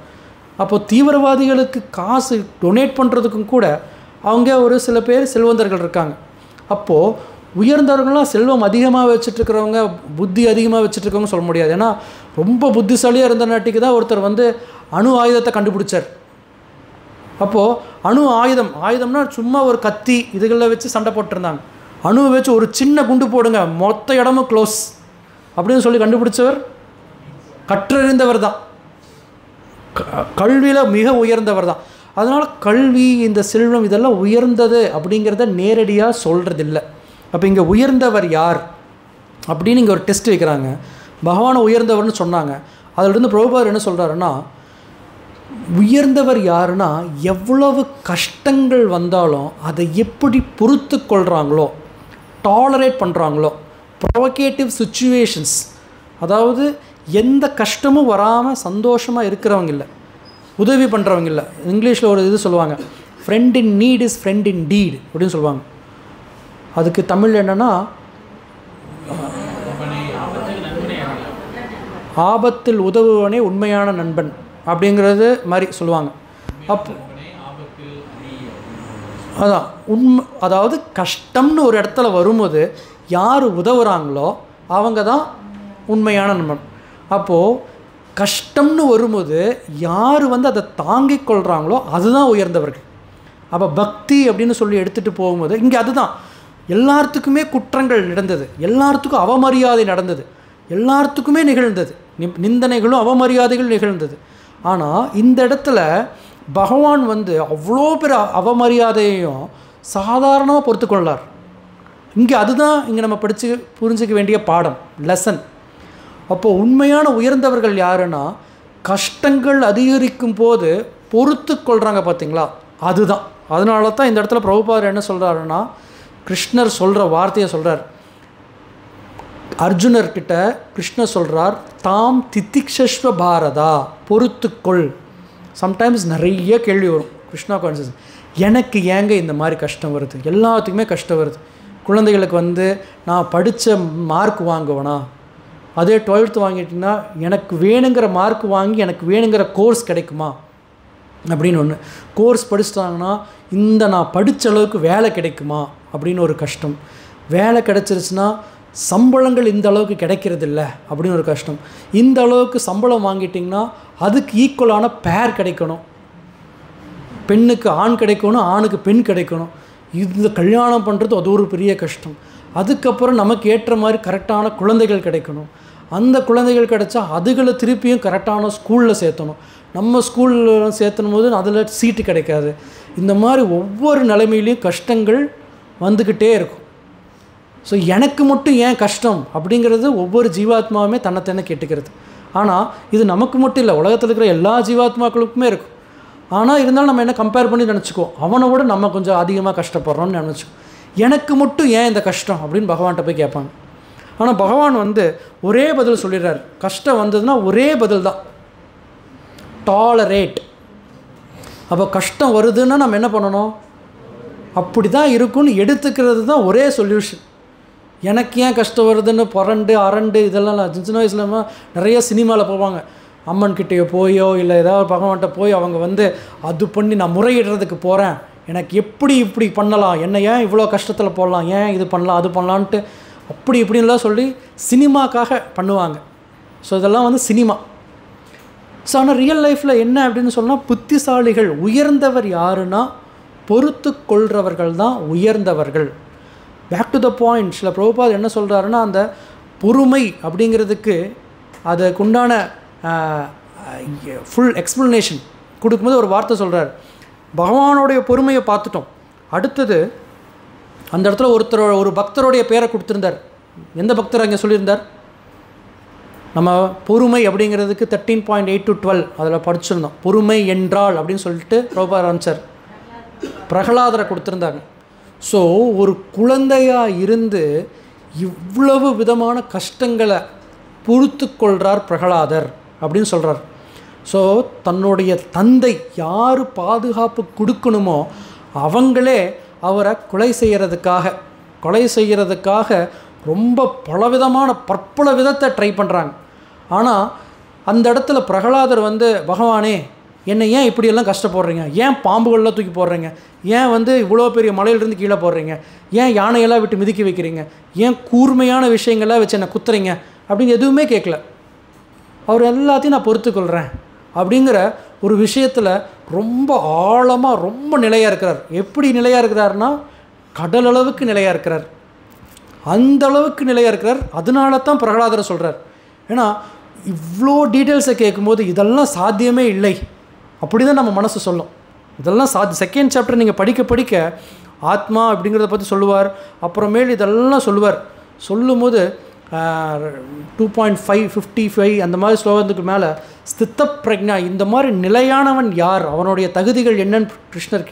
அப்போது தீவிரவாதிகளுக்கு காசு டொனேட் பண்ணுறதுக்கும் கூட அவங்க ஒரு சில பேர் செல்வந்தர்கள் இருக்காங்க. அப்போது உயர்ந்தவர்கள்லாம் செல்வம் அதிகமாக வச்சுட்ருக்கிறவங்க, புத்தி அதிகமாக வச்சுட்ருக்கவங்க சொல்ல முடியாது. ஏன்னா ரொம்ப புத்திசாலியாக இருந்த நாட்டுக்கு தான் ஒருத்தர் அணு ஆயுதத்தை கண்டுபிடிச்சார். அப்போது அணு ஆயுதம்னா சும்மா ஒரு கத்தி இதுகளில் வச்சு சண்டை போட்டிருந்தாங்க. அணுவை வச்சு ஒரு சின்ன குண்டு போடுங்க மொத்த இடமும் க்ளோஸ் அப்படின்னு சொல்லி கண்டுபிடிச்சவர் கற்றறிந்தவர் தான், கல்வியில் மிக உயர்ந்தவர் தான். அதனால் கல்வி, இந்த செல்வம் இதெல்லாம் உயர்ந்தது அப்படிங்கிறத நேரடியாக சொல்கிறதில்லை. அப்போ இங்கே உயர்ந்தவர் யார் அப்படின்னு இங்கே ஒரு டெஸ்ட் வைக்கிறாங்க. பகவானை உயர்ந்தவர்னு சொன்னாங்க. அதிலிருந்து பிரபுபாதர் என்ன சொல்கிறாருன்னா, உயர்ந்தவர் யாருன்னா எவ்வளவு கஷ்டங்கள் வந்தாலும் அதை எப்படி பொறுத்து கொள்கிறாங்களோ, டாலரேட் பண்ணுறாங்களோ, ப்ரொவகேட்டிவ் சிச்சுவேஷன்ஸ், அதாவது எந்த கஷ்டமும் வராமல் சந்தோஷமாக இருக்கிறவங்க இல்லை, உதவி பண்ணுறவங்க இல்லை. இங்கிலீஷில் ஒரு இது சொல்லுவாங்க, friend in need is friend in deed அப்படின்னு சொல்லுவாங்க. அதுக்கு தமிழ் என்னென்னா, ஆபத்தில் உதவுவனே உண்மையான நண்பன் அப்படிங்கிறது மாதிரி சொல்லுவாங்க. அப்போ அதான் உண்மை, அதாவது கஷ்டம்னு ஒரு இடத்துல வரும்போது யார் உதவுறாங்களோ அவங்க தான் உண்மையான நண்பன். அப்போது கஷ்டம்னு வரும்போது யார் அதை தாங்கிக் கொள்கிறாங்களோ அதுதான் உயர்ந்தவர்கள். அப்போ பக்தி அப்படின்னு சொல்லி எடுத்துகிட்டு போகும்போது இங்கே அதுதான், எல்லாத்துக்குமே குற்றங்கள் நடந்தது, எல்லாத்துக்கும் அவமரியாதை நடந்தது, எல்லாத்துக்குமே நிகழ்ந்தது, நிந்தனைகளும் அவமரியாதைகள் நிகழ்ந்தது. ஆனால் இந்த இடத்துல பகவான் அவ்வளோ பேர் அவமரியாதையையும் சாதாரணமாக பொறுத்து கொள்ளார். இங்கே அதுதான் இங்கே நம்ம படித்து புரிஞ்சிக்க வேண்டிய பாடம், லெசன். அப்போது உண்மையான உயர்ந்தவர்கள் யாருன்னா கஷ்டங்கள் அதிகரிக்கும் போது பொறுத்து கொள்கிறாங்க பார்த்தீங்களா, அதுதான். அதனால தான் இந்த இடத்துல பிரபுபாதர் என்ன சொல்கிறாருன்னா, கிருஷ்ணர் சொல்கிற வார்த்தையை சொல்கிறார். அர்ஜுனர்கிட்ட கிருஷ்ணர் சொல்கிறார், தாம் திதிக்ஷஸ்வ பாரதா, பொறுத்துக்கொள். சம்டைம்ஸ் நிறைய கேள்வி வரும் கிருஷ்ணா கான்சியஸ், எனக்கு ஏங்க இந்த மாதிரி கஷ்டம் வருது, எல்லாத்துக்குமே கஷ்டம் வருது. குழந்தைகளுக்கு நான் படித்த மார்க் வாங்குவேனா, அதே 12th வாங்கிட்டிங்கன்னா எனக்கு வேணுங்கிற மார்க் வாங்கி எனக்கு வேணுங்கிற கோர்ஸ் கிடைக்குமா அப்படின்னு ஒன்று, கோர்ஸ் படிச்சிட்டாங்கன்னா நான் படித்த அளவுக்கு வேலை கிடைக்குமா அப்படின்னு ஒரு கஷ்டம், வேலை கிடச்சிருச்சுன்னா சம்பளங்கள் இந்த அளவுக்கு கிடைக்கிறதில்ல அப்படின்னு ஒரு கஷ்டம். இந்த அளவுக்கு சம்பளம் வாங்கிட்டிங்கன்னா அதுக்கு ஈக்குவலான பேர் கிடைக்கணும், பெண்ணுக்கு ஆண் கிடைக்கணும், ஆணுக்கு பெண் கிடைக்கணும். இந்த கல்யாணம் பண்ணுறது அது ஒரு பெரிய கஷ்டம். அதுக்கப்புறம் நமக்கு ஏற்ற மாதிரி கரெக்டான குழந்தைகள் கிடைக்கணும். அந்த குழந்தைகள் கிடைச்சா அதுகளை திருப்பியும் கரெக்டான ஸ்கூலில் சேர்த்தணும். நம்ம ஸ்கூலில் சேர்த்தணும் போது அதில் சீட்டு கிடைக்காது. இந்த மாதிரி ஒவ்வொரு நிலைமையிலையும் கஷ்டங்கள் வந்துக்கிட்டே இருக்கும். ஸோ எனக்கு மட்டும் ஏன் கஷ்டம் அப்படிங்கிறது ஒவ்வொரு ஜீவாத்மாவுமே தன்னைத்தானே கேட்டுக்கிறது. ஆனால் இது நமக்கு மட்டும் இல்லை, உலகத்தில் இருக்கிற எல்லா ஜீவாத்மாக்களுக்குமே இருக்கும். ஆனால் இருந்தாலும் நம்ம என்ன கம்பேர் பண்ணி நினச்சிக்குவோம், அவனை விட நம்ம கொஞ்சம் அதிகமாக கஷ்டப்படுறோம்னு நினச்சிக்குவோம். எனக்கு மட்டும் ஏன் இந்த கஷ்டம் அப்படின்னு பகவான்கிட்ட போய் கேட்பாங்க. ஆனால் பகவான் வந்து ஒரே பதில் சொல்லிடுறார். கஷ்டம் வந்ததுன்னா ஒரே பதில் தான், டாலரேட். அப்போ கஷ்டம் வருதுன்னா நம்ம என்ன பண்ணணும், அப்படி தான் இருக்குன்னு எடுத்துக்கிறது தான் ஒரே சொல்யூஷன். எனக்கு ஏன் கஷ்டம் வருதுன்னு புரண்டு அரண்டு இதெல்லாம் சின்ன வயசில் நிறைய சினிமாவில் போவாங்க. அம்மன்கிட்டேயோ போயோ இல்லை ஏதாவது பகவான்கிட்ட போய் அவங்க வந்து அது பண்ணி நான் முறையிடுறதுக்கு போகிறேன், எனக்கு எப்படி இப்படி பண்ணலாம், என்ன ஏன் இவ்வளோ கஷ்டத்தில் போடலாம், ஏன் இது பண்ணலாம் அது பண்ணலான்ட்டு அப்படி இப்படின்லாம் சொல்லி சினிமாக்காக பண்ணுவாங்க. ஸோ இதெல்லாம் வந்து சினிமா. ஸோ ஆனால் ரியல் லைஃப்பில் என்ன அப்படின்னு சொன்னால், புத்திசாலிகள் உயர்ந்தவர் யாருன்னா பொறுத்து கொள்கிறவர்கள் தான் உயர்ந்தவர்கள். Back to the point. சில பிரபுபாத் என்ன சொல்கிறாருன்னா, அந்த பொறுமை அப்படிங்கிறதுக்கு அதுக்குண்டான ஃபுல் எக்ஸ்ப்ளனேஷன் கொடுக்கும்போது ஒரு வார்த்தை சொல்கிறார். பகவானுடைய பொறுமையை பார்த்துட்டோம், அடுத்தது அந்த இடத்துல ஒரு பக்தருடைய பேரை கொடுத்துருந்தார். எந்த பக்தர் அங்கே சொல்லியிருந்தார்? நம்ம பொறுமை அப்படிங்கிறதுக்கு 13.8 to 12 அதில் படிச்சிருந்தோம். பொறுமை என்றால் அப்படின்னு சொல்லிட்டு பிரபுபாத் ஆன்சர் பிரகலாதரை கொடுத்துருந்தாங்க. ஸோ ஒரு குழந்தையாக இருந்து இவ்வளவு விதமான கஷ்டங்களை பொறுத்து கொள்கிறார் பிரகலாதர் அப்படின்னு சொல்கிறார். ஸோ தன்னுடைய தந்தை யார் பாதுகாப்பு கொடுக்கணுமோ அவங்களே அவரை கொலை செய்கிறதுக்காக ரொம்ப பலவிதமான பற்பல விதத்தை ட்ரை பண்ணுறாங்க. ஆனால் அந்த இடத்துல பிரகலாதர் வந்து, பகவானே என்னை ஏன் இப்படியெல்லாம் கஷ்டப்படுறீங்க, ஏன் பாம்புகள்லாம் தூக்கி போடுறீங்க, ஏன் வந்து இவ்வளோ பெரிய மலையிலிருந்து கீழே போடுறீங்க, ஏன் யானையெல்லாம் விட்டு மிதிக்க வைக்கிறீங்க, ஏன் கூர்மையான விஷயங்கள்லாம் வச்சு என்னை குத்துறீங்க அப்படின்னு எதுவுமே கேட்கல. அவர் எல்லாத்தையும் நான் பொறுத்துக்கொள்கிறேன் அப்படிங்கிற ஒரு விஷயத்தில் ரொம்ப ஆழமாக ரொம்ப நிலையாக இருக்கிறார். எப்படி நிலையாக இருக்கிறார்னா, கடல் அளவுக்கு நிலையாக இருக்கிறார், அந்த அளவுக்கு நிலையாக இருக்கிறார். அதனால தான் பிரகலாதரை சொல்கிறார். ஏன்னா இவ்வளோ டீட்டெயில்ஸை கேட்கும்போது இதெல்லாம் சாத்தியமே இல்லை அப்படி தான் நம்ம மனசு சொல்லும். இதெல்லாம் செகண்ட் சாப்டர் நீங்கள் படிக்க ஆத்மா அப்படிங்கிறத பற்றி சொல்லுவார். அப்புறமேல் இதெல்லாம் சொல்லும்போது 2.555 அந்த மாதிரி ஸ்லோகத்துக்கு மேலே ஸ்தித்த பிரக்ஞா, இந்த மாதிரி நிலையானவன் யார், அவனுடைய தகுதிகள் என்னன்னு கிருஷ்ணர்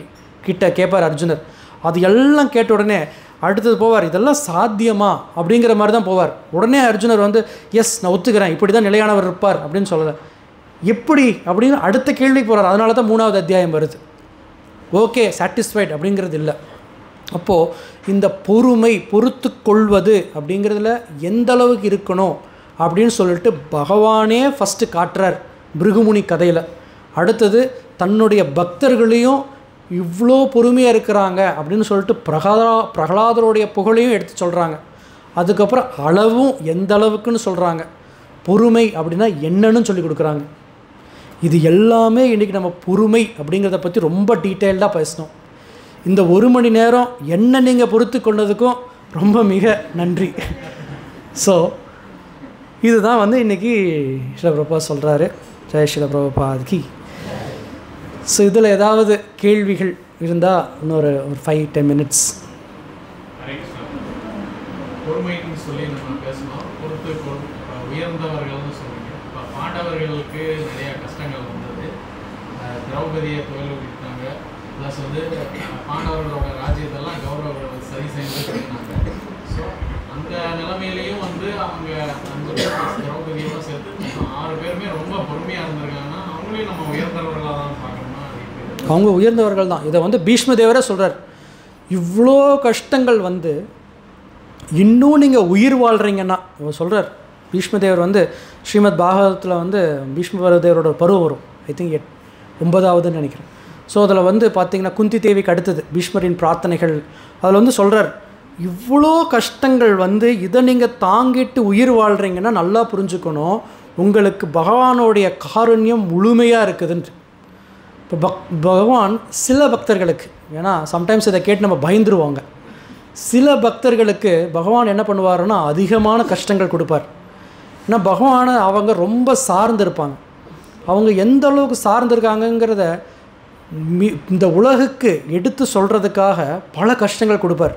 கிட்ட கேட்பார் அர்ஜுனர். அது எல்லாம் கேட்ட உடனே அடுத்தது போவார், இதெல்லாம் சாத்தியமா அப்படிங்கிற மாதிரி தான் போவார். உடனே அர்ஜுனர் வந்து எஸ் நான் ஒத்துக்கிறேன், இப்படி தான் நிலையானவர் இருப்பார் அப்படின்னு சொல்லலை. எப்படி அப்படின்னு அடுத்த கேள்விக்கு போகிறார். அதனால தான் 3வது அத்தியாயம் வருது. ஓகே சாட்டிஸ்ஃபைட் அப்படிங்கிறது இல்லை. அப்போது இந்த பொறுத்து கொள்வது அப்படிங்கிறதுல எந்த அளவுக்கு இருக்கணும் அப்படின்னு சொல்லிட்டு பகவானே ஃபஸ்ட்டு காட்டுறார் பிருகுமுனி கதையில். அடுத்தது தன்னுடைய பக்தர்களையும் இவ்வளோ பொறுமையாக இருக்கிறாங்க அப்படின்னு சொல்லிட்டு பிரகலாதருடைய புகழையும் எடுத்து சொல்கிறாங்க. அதுக்கப்புறம் அளவும் எந்த அளவுக்குன்னு சொல்கிறாங்க. பொறுமை அப்படின்னா என்னன்னு சொல்லி கொடுக்குறாங்க. இது எல்லாமே இன்றைக்கி நம்ம பொறுமை அப்படிங்கிறத பற்றி ரொம்ப டீட்டெயில்டாக பேசணும். இந்த 1 மணி நேரம் என்ன நீங்கள் பொறுத்து கொண்டதுக்கும் ரொம்ப மிக நன்றி. ஸோ இதுதான் வந்து இன்றைக்கி ஸ்ரீல பிரபுபாத் சொல்கிறாரு. ஜெய் ஸ்ரீல பிரபுபாத்கி. ஸோ இதில் ஏதாவது கேள்விகள் இருந்தால் இன்னொரு 5-10 மினிட்ஸ். பொறுமைன்னு சொல்லி நம்ம பேசணும். உயர்ந்தவர்கள்னு சொல்லுங்க. இப்போ பாண்டவர்களுக்கு நிறைய கஷ்டங்கள் வந்தது. திரௌபதியை தோல்விட்டாங்க. ப்ளஸ் வந்து பாண்டவர்களோட ராஜ்யத்தெல்லாம் கௌரவர்கள் சரி செஞ்சு பண்ணாங்க. ஸோ அந்த நிலைமையிலையும் வந்து அவங்க 5 பேர் திரௌபதியோடு சேர்த்து 6 பேருமே ரொம்ப பொறுமையாக இருந்திருக்காங்கன்னா அவங்களையும் நம்ம உயர்ந்தவர்களாக தான் பார்க்கணும்னா அவங்க உயர்ந்தவர்கள் தான். இதை வந்து பீஷ்மதேவரே சொல்கிறார். இவ்வளோ கஷ்டங்கள் வந்து இன்னும் நீங்கள் உயிர் வாழ்கிறீங்கன்னா அவர் சொல்கிறார். பீஷ்மதேவர் வந்து ஸ்ரீமத் பாகவதத்தில் வந்து பீஷ்மதேவரோட பருவம் வரும். ஐ திங்க் 9ஆவதுன்னு நினைக்கிறேன். ஸோ அதில் வந்து பார்த்திங்கன்னா குந்தி தேவிக்கு அடுத்தது பீஷ்மரின் பிரார்த்தனைகள் அதில் வந்து சொல்கிறார், இவ்வளோ கஷ்டங்கள் வந்து இதை நீங்கள் தாங்கிட்டு உயிர் வாழ்கிறீங்கன்னா நல்லா புரிஞ்சுக்கணும், உங்களுக்கு பகவானுடைய காருண்யம் முழுமையாக இருக்குதுன்ட்டு. இப்போ பகவான் சில பக்தர்களுக்கு, ஏன்னா சம்டைம்ஸ் இதை கேட்டு நம்ம பயந்துருவாங்க, சில பக்தர்களுக்கு பகவான் என்ன பண்ணுவாருன்னா அதிகமான கஷ்டங்கள் கொடுப்பார். ஏன்னா பகவானை அவங்க ரொம்ப சார்ந்திருப்பாங்க. அவங்க எந்த அளவுக்கு சார்ந்திருக்காங்கங்கிறத இந்த உலகுக்கு எடுத்து சொல்கிறதுக்காக பல கஷ்டங்கள் கொடுப்பார்.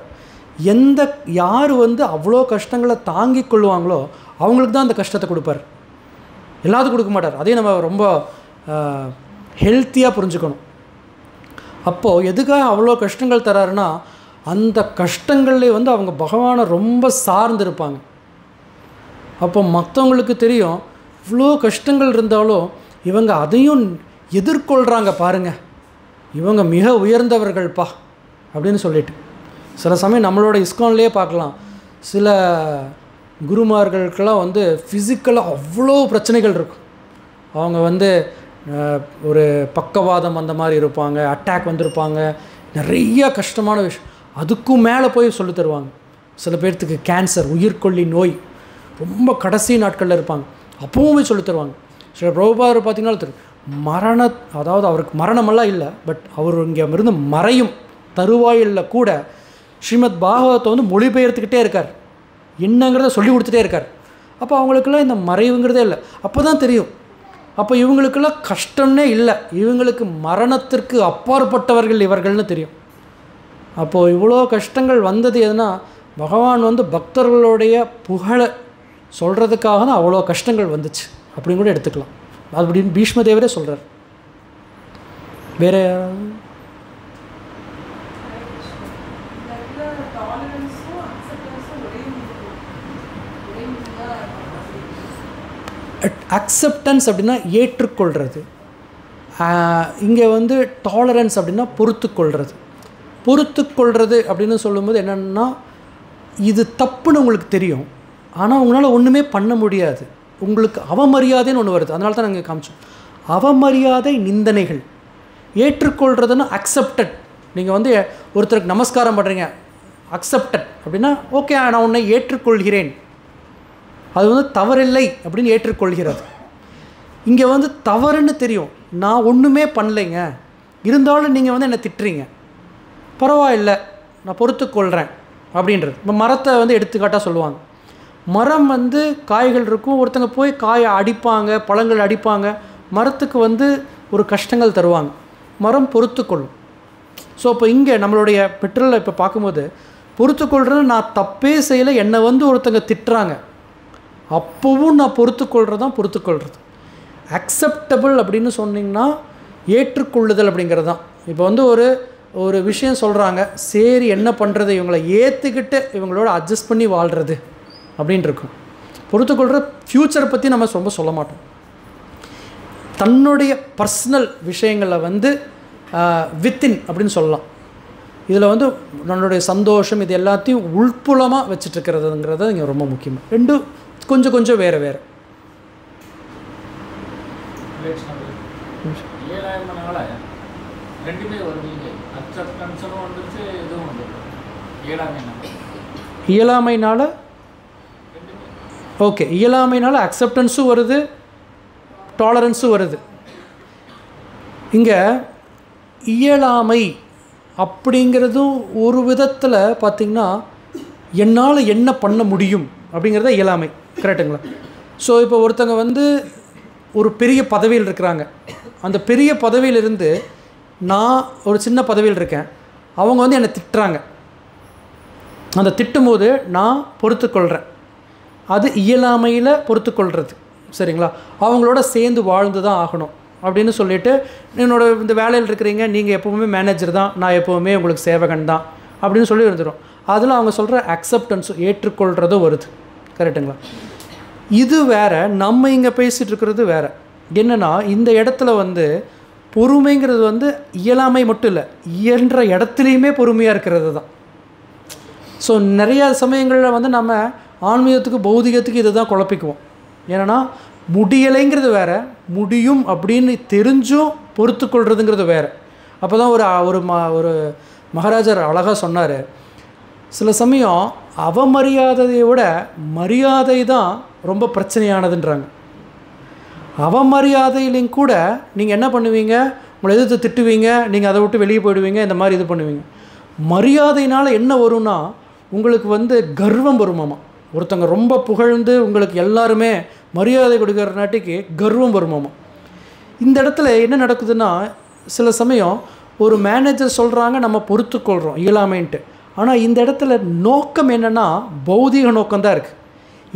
யார் வந்து அவ்வளோ கஷ்டங்களை தாங்கி கொள்ளுவாங்களோ அவங்களுக்கு தான் அந்த கஷ்டத்தை கொடுப்பார், எல்லாத்துக்கும் கொடுக்க மாட்டார். அதையும் நம்ம ரொம்ப ஹெல்த்தியாக புரிஞ்சுக்கணும். அப்போது எதுக்காக அவ்வளோ கஷ்டங்கள் தராருன்னா அந்த கஷ்டங்கள்லே வந்து அவங்க பகவானை ரொம்ப சார்ந்திருப்பாங்க. அப்போ மற்றவங்களுக்கு தெரியும் இவ்வளோ கஷ்டங்கள் இருந்தாலும் இவங்க அதையும் எதிர்கொள்கிறாங்க பாருங்கள், இவங்க மிக உயர்ந்தவர்கள்ப்பா அப்படின்னு சொல்லிட்டு. சில சமயம் நம்மளோட இஸ்கான்லேயே பார்க்கலாம், சில குருமார்களுக்கெல்லாம் வந்து ஃபிசிக்கலாக அவ்வளோ பிரச்சனைகள் இருக்கும். அவங்க வந்து ஒரு பக்கவாதம் அந்த மாதிரி இருப்பாங்க, அட்டாக் வந்திருப்பாங்க, நிறைய கஷ்டமான விஷயம், அதுக்கும் மேலே போய் சொல்லி தருவாங்க. சில பேர்த்துக்கு கேன்சர், உயிர்கொல்லி நோய், ரொம்ப கடைசி நாட்களில் இருப்பாங்க, அப்பவும் போய் சொல்லி தருவாங்க. சில பிரபுபாதர் பார்த்திங்கன்னா தெரியும், அதாவது அவருக்கு மரணமெல்லாம் இல்லை, பட் அவர் இங்கே இருந்து மறையும் தருவாயில் கூட ஸ்ரீமத் பாகவத்தை வந்து மொழிபெயர்த்துக்கிட்டே இருக்கார், என்னங்கிறத சொல்லி கொடுத்துட்டே இருக்கார். அப்போ அவங்களுக்கெல்லாம் இந்த மறைவுங்கிறதே இல்லை. அப்போ தான் தெரியும், அப்போ இவங்களுக்கெல்லாம் கஷ்டம்னே இல்லை, இவங்களுக்கு மரணத்திற்கு அப்பாற்பட்டவர்கள் இவர்கள்னு தெரியும். அப்போது இவ்வளோ கஷ்டங்கள் வந்தது எதுனா பகவான் வந்து பக்தர்களுடைய புகழை சொல்கிறதுக்காக தான் அவ்வளோ கஷ்டங்கள் வந்துச்சு அப்படின்னு கூட எடுத்துக்கலாம். அப்படின்னு பீஷ்மதேவரே சொல்கிறார். வேறு அக்செப்டன்ஸ் அப்படின்னா ஏற்றுக்கொள்கிறது, இங்கே வந்து டாலரன்ஸ் அப்படின்னா பொறுத்துக்கொள்கிறது. பொறுத்துக்கொள்கிறது அப்படின்னு சொல்லும்போது என்னென்னா, இது தப்புன்னு உங்களுக்கு தெரியும், ஆனால் உங்களால் ஒன்றுமே பண்ண முடியாது, உங்களுக்கு அவமரியாதைன்னு ஒன்று வருது, அதனால தான் நாங்கள் காமிச்சோம். அவமரியாதை நிந்தனைகள். ஏற்றுக்கொள்கிறதுன்னா அக்செப்டட். நீங்கள் வந்து ஒருத்தருக்கு நமஸ்காரம் பண்ணுறீங்க, அக்செப்டட் அப்படின்னா ஓகே நான் உன்னை ஏற்றுக்கொள்கிறேன், அது வந்து தவறில்லை அப்படின்னு ஏற்றுக்கொள்கிறது. இங்கே வந்து தவறுன்னு தெரியும், நான் ஒன்றுமே பண்ணலைங்க, இருந்தாலும் நீங்கள் வந்து என்னை திட்டுறீங்க, பரவாயில்லை நான் பொறுத்துக்கொள்கிறேன் அப்படின்றது. இப்போ மரத்தை வந்து எடுத்துக்காட்டாக சொல்லுவாங்க, மரம் வந்து காய்கள் இருக்கும், ஒருத்தங்க போய் காயை அடிப்பாங்க, பழங்கள் அடிப்பாங்க, மரத்துக்கு வந்து ஒரு கஷ்டங்கள் தருவாங்க, மரம் பொறுத்துக்கொள்ளும். ஸோ இப்போ இங்கே நம்மளுடைய பெட்ரோலில் இப்போ பார்க்கும்போது பொறுத்துக்கொள்கிறது, நான் தப்பே செய்யலை, என்னை வந்து ஒருத்தங்க திட்டுறாங்க, அப்போவும் நான் பொறுத்துக்கொள்கிறது தான் பொறுத்துக்கொள்கிறது. அக்செப்டபிள் அப்படின்னு சொன்னிங்கன்னா ஏற்றுக்கொள்ளுதல் அப்படிங்கிறது தான். இப்போ வந்து ஒரு விஷயம் சொல்கிறாங்க, சரி என்ன பண்ணுறது, இவங்களை ஏற்றுக்கிட்டு இவங்களோட அட்ஜஸ்ட் பண்ணி வாழ்கிறது அப்படின்னு இருக்கும். பொறுத்துக்கொள்கிற ஃப்யூச்சரை பற்றி நம்ம ரொம்ப சொல்ல மாட்டோம். தன்னுடைய பர்சனல் விஷயங்களை வந்து வித்தின் அப்படின்னு சொல்லலாம். இதில் வந்து நம்மளுடைய சந்தோஷம் இது எல்லாத்தையும் உள்புலமாக வச்சுட்டுருக்கிறதுங்கிறது இங்கே ரொம்ப முக்கியம். ரெண்டும் கொஞ்சம் கொஞ்சம் வேறு வேறு. இயலாமைனால ஓகே, இயலாமைனால அக்செப்டன்ஸும் வருது, டாலரன்ஸும் வருது. இங்கே இயலாமை அப்படிங்கிறதும் ஒரு விதத்தில் பார்த்திங்கன்னா என்னால் என்ன பண்ண முடியும் அப்படிங்கிறத இயலாமை, கரெக்டுங்களா? ஸோ இப்போ ஒருத்தங்க வந்து ஒரு பெரிய பதவியில் இருக்கிறாங்க, அந்த பெரிய பதவியிலிருந்து நான் ஒரு சின்ன பதவியில் இருக்கேன், அவங்க வந்து என்னை திட்டுறாங்க, அந்த திட்டும்போது நான் பொறுத்துக்கொள்கிறேன், அது இயலாமையில் பொறுத்துக்கொள்கிறது, சரிங்களா? அவங்களோட சேர்ந்து வாழ்ந்து தான் ஆகணும் அப்படின்னு சொல்லிவிட்டு, என்னோடய இந்த வேலையில் இருக்கிறீங்க, நீங்கள் எப்போவுமே மேனேஜர் தான், நான் எப்போவுமே உங்களுக்கு சேவகன் தான் அப்படின்னு சொல்லி இருந்துடும். அதில் அவங்க சொல்கிற அக்செப்டன்ஸும் ஏற்றுக்கொள்கிறதும் வருது, கரெக்டுங்களா? இது வேறு, நம்ம இங்கே பேசிகிட்டு இருக்கிறது வேறு. என்னென்னா இந்த இடத்துல வந்து பொறுமைங்கிறது வந்து இயலாமை மட்டும் இல்லை, இயன்ற இடத்துலையுமே பொறுமையாக இருக்கிறது தான். ஸோ நிறையா சமயங்களில் வந்து நம்ம ஆன்மீகத்துக்கு பௌதிகத்துக்கு இது தான் குழப்பிக்குவோம். ஏன்னா முடியலைங்கிறது வேறு, முடியும் அப்படின்னு தெரிஞ்சும் பொறுத்துக்கொள்கிறதுங்கிறது வேறு. அப்போ தான் ஒரு மகாராஜர் அழகாக சொன்னார், சில சமயம் அவமரியாதையை விட மரியாதை தான் ரொம்ப பிரச்சனையானதுன்றாங்க. அவமரியாதையிலையும் கூட நீங்கள் என்ன பண்ணுவீங்க, உங்களை எதிர்த்து திட்டுவீங்க, நீங்கள் அதை விட்டு வெளியே போயிடுவீங்க, இந்த மாதிரி இது பண்ணுவீங்க. மரியாதையினால் என்ன வரும்னா உங்களுக்கு வந்து கர்வம் வருமாமா. ஒருத்தங்க ரொம்ப புகழ்ந்து உங்களுக்கு எல்லாருமே மரியாதை கொடுக்குற நாட்டிக்கு கர்வம் வருமாமா. இந்த இடத்துல என்ன நடக்குதுன்னா, சில சமயம் ஒரு மேனேஜர் சொல்கிறாங்க, நம்ம பொறுத்துக்கொள்கிறோம் இயலாமைன்ட்டு. ஆனால் இந்த இடத்துல நோக்கம் என்னென்னா பௌதிக நோக்கம்தான் இருக்குது.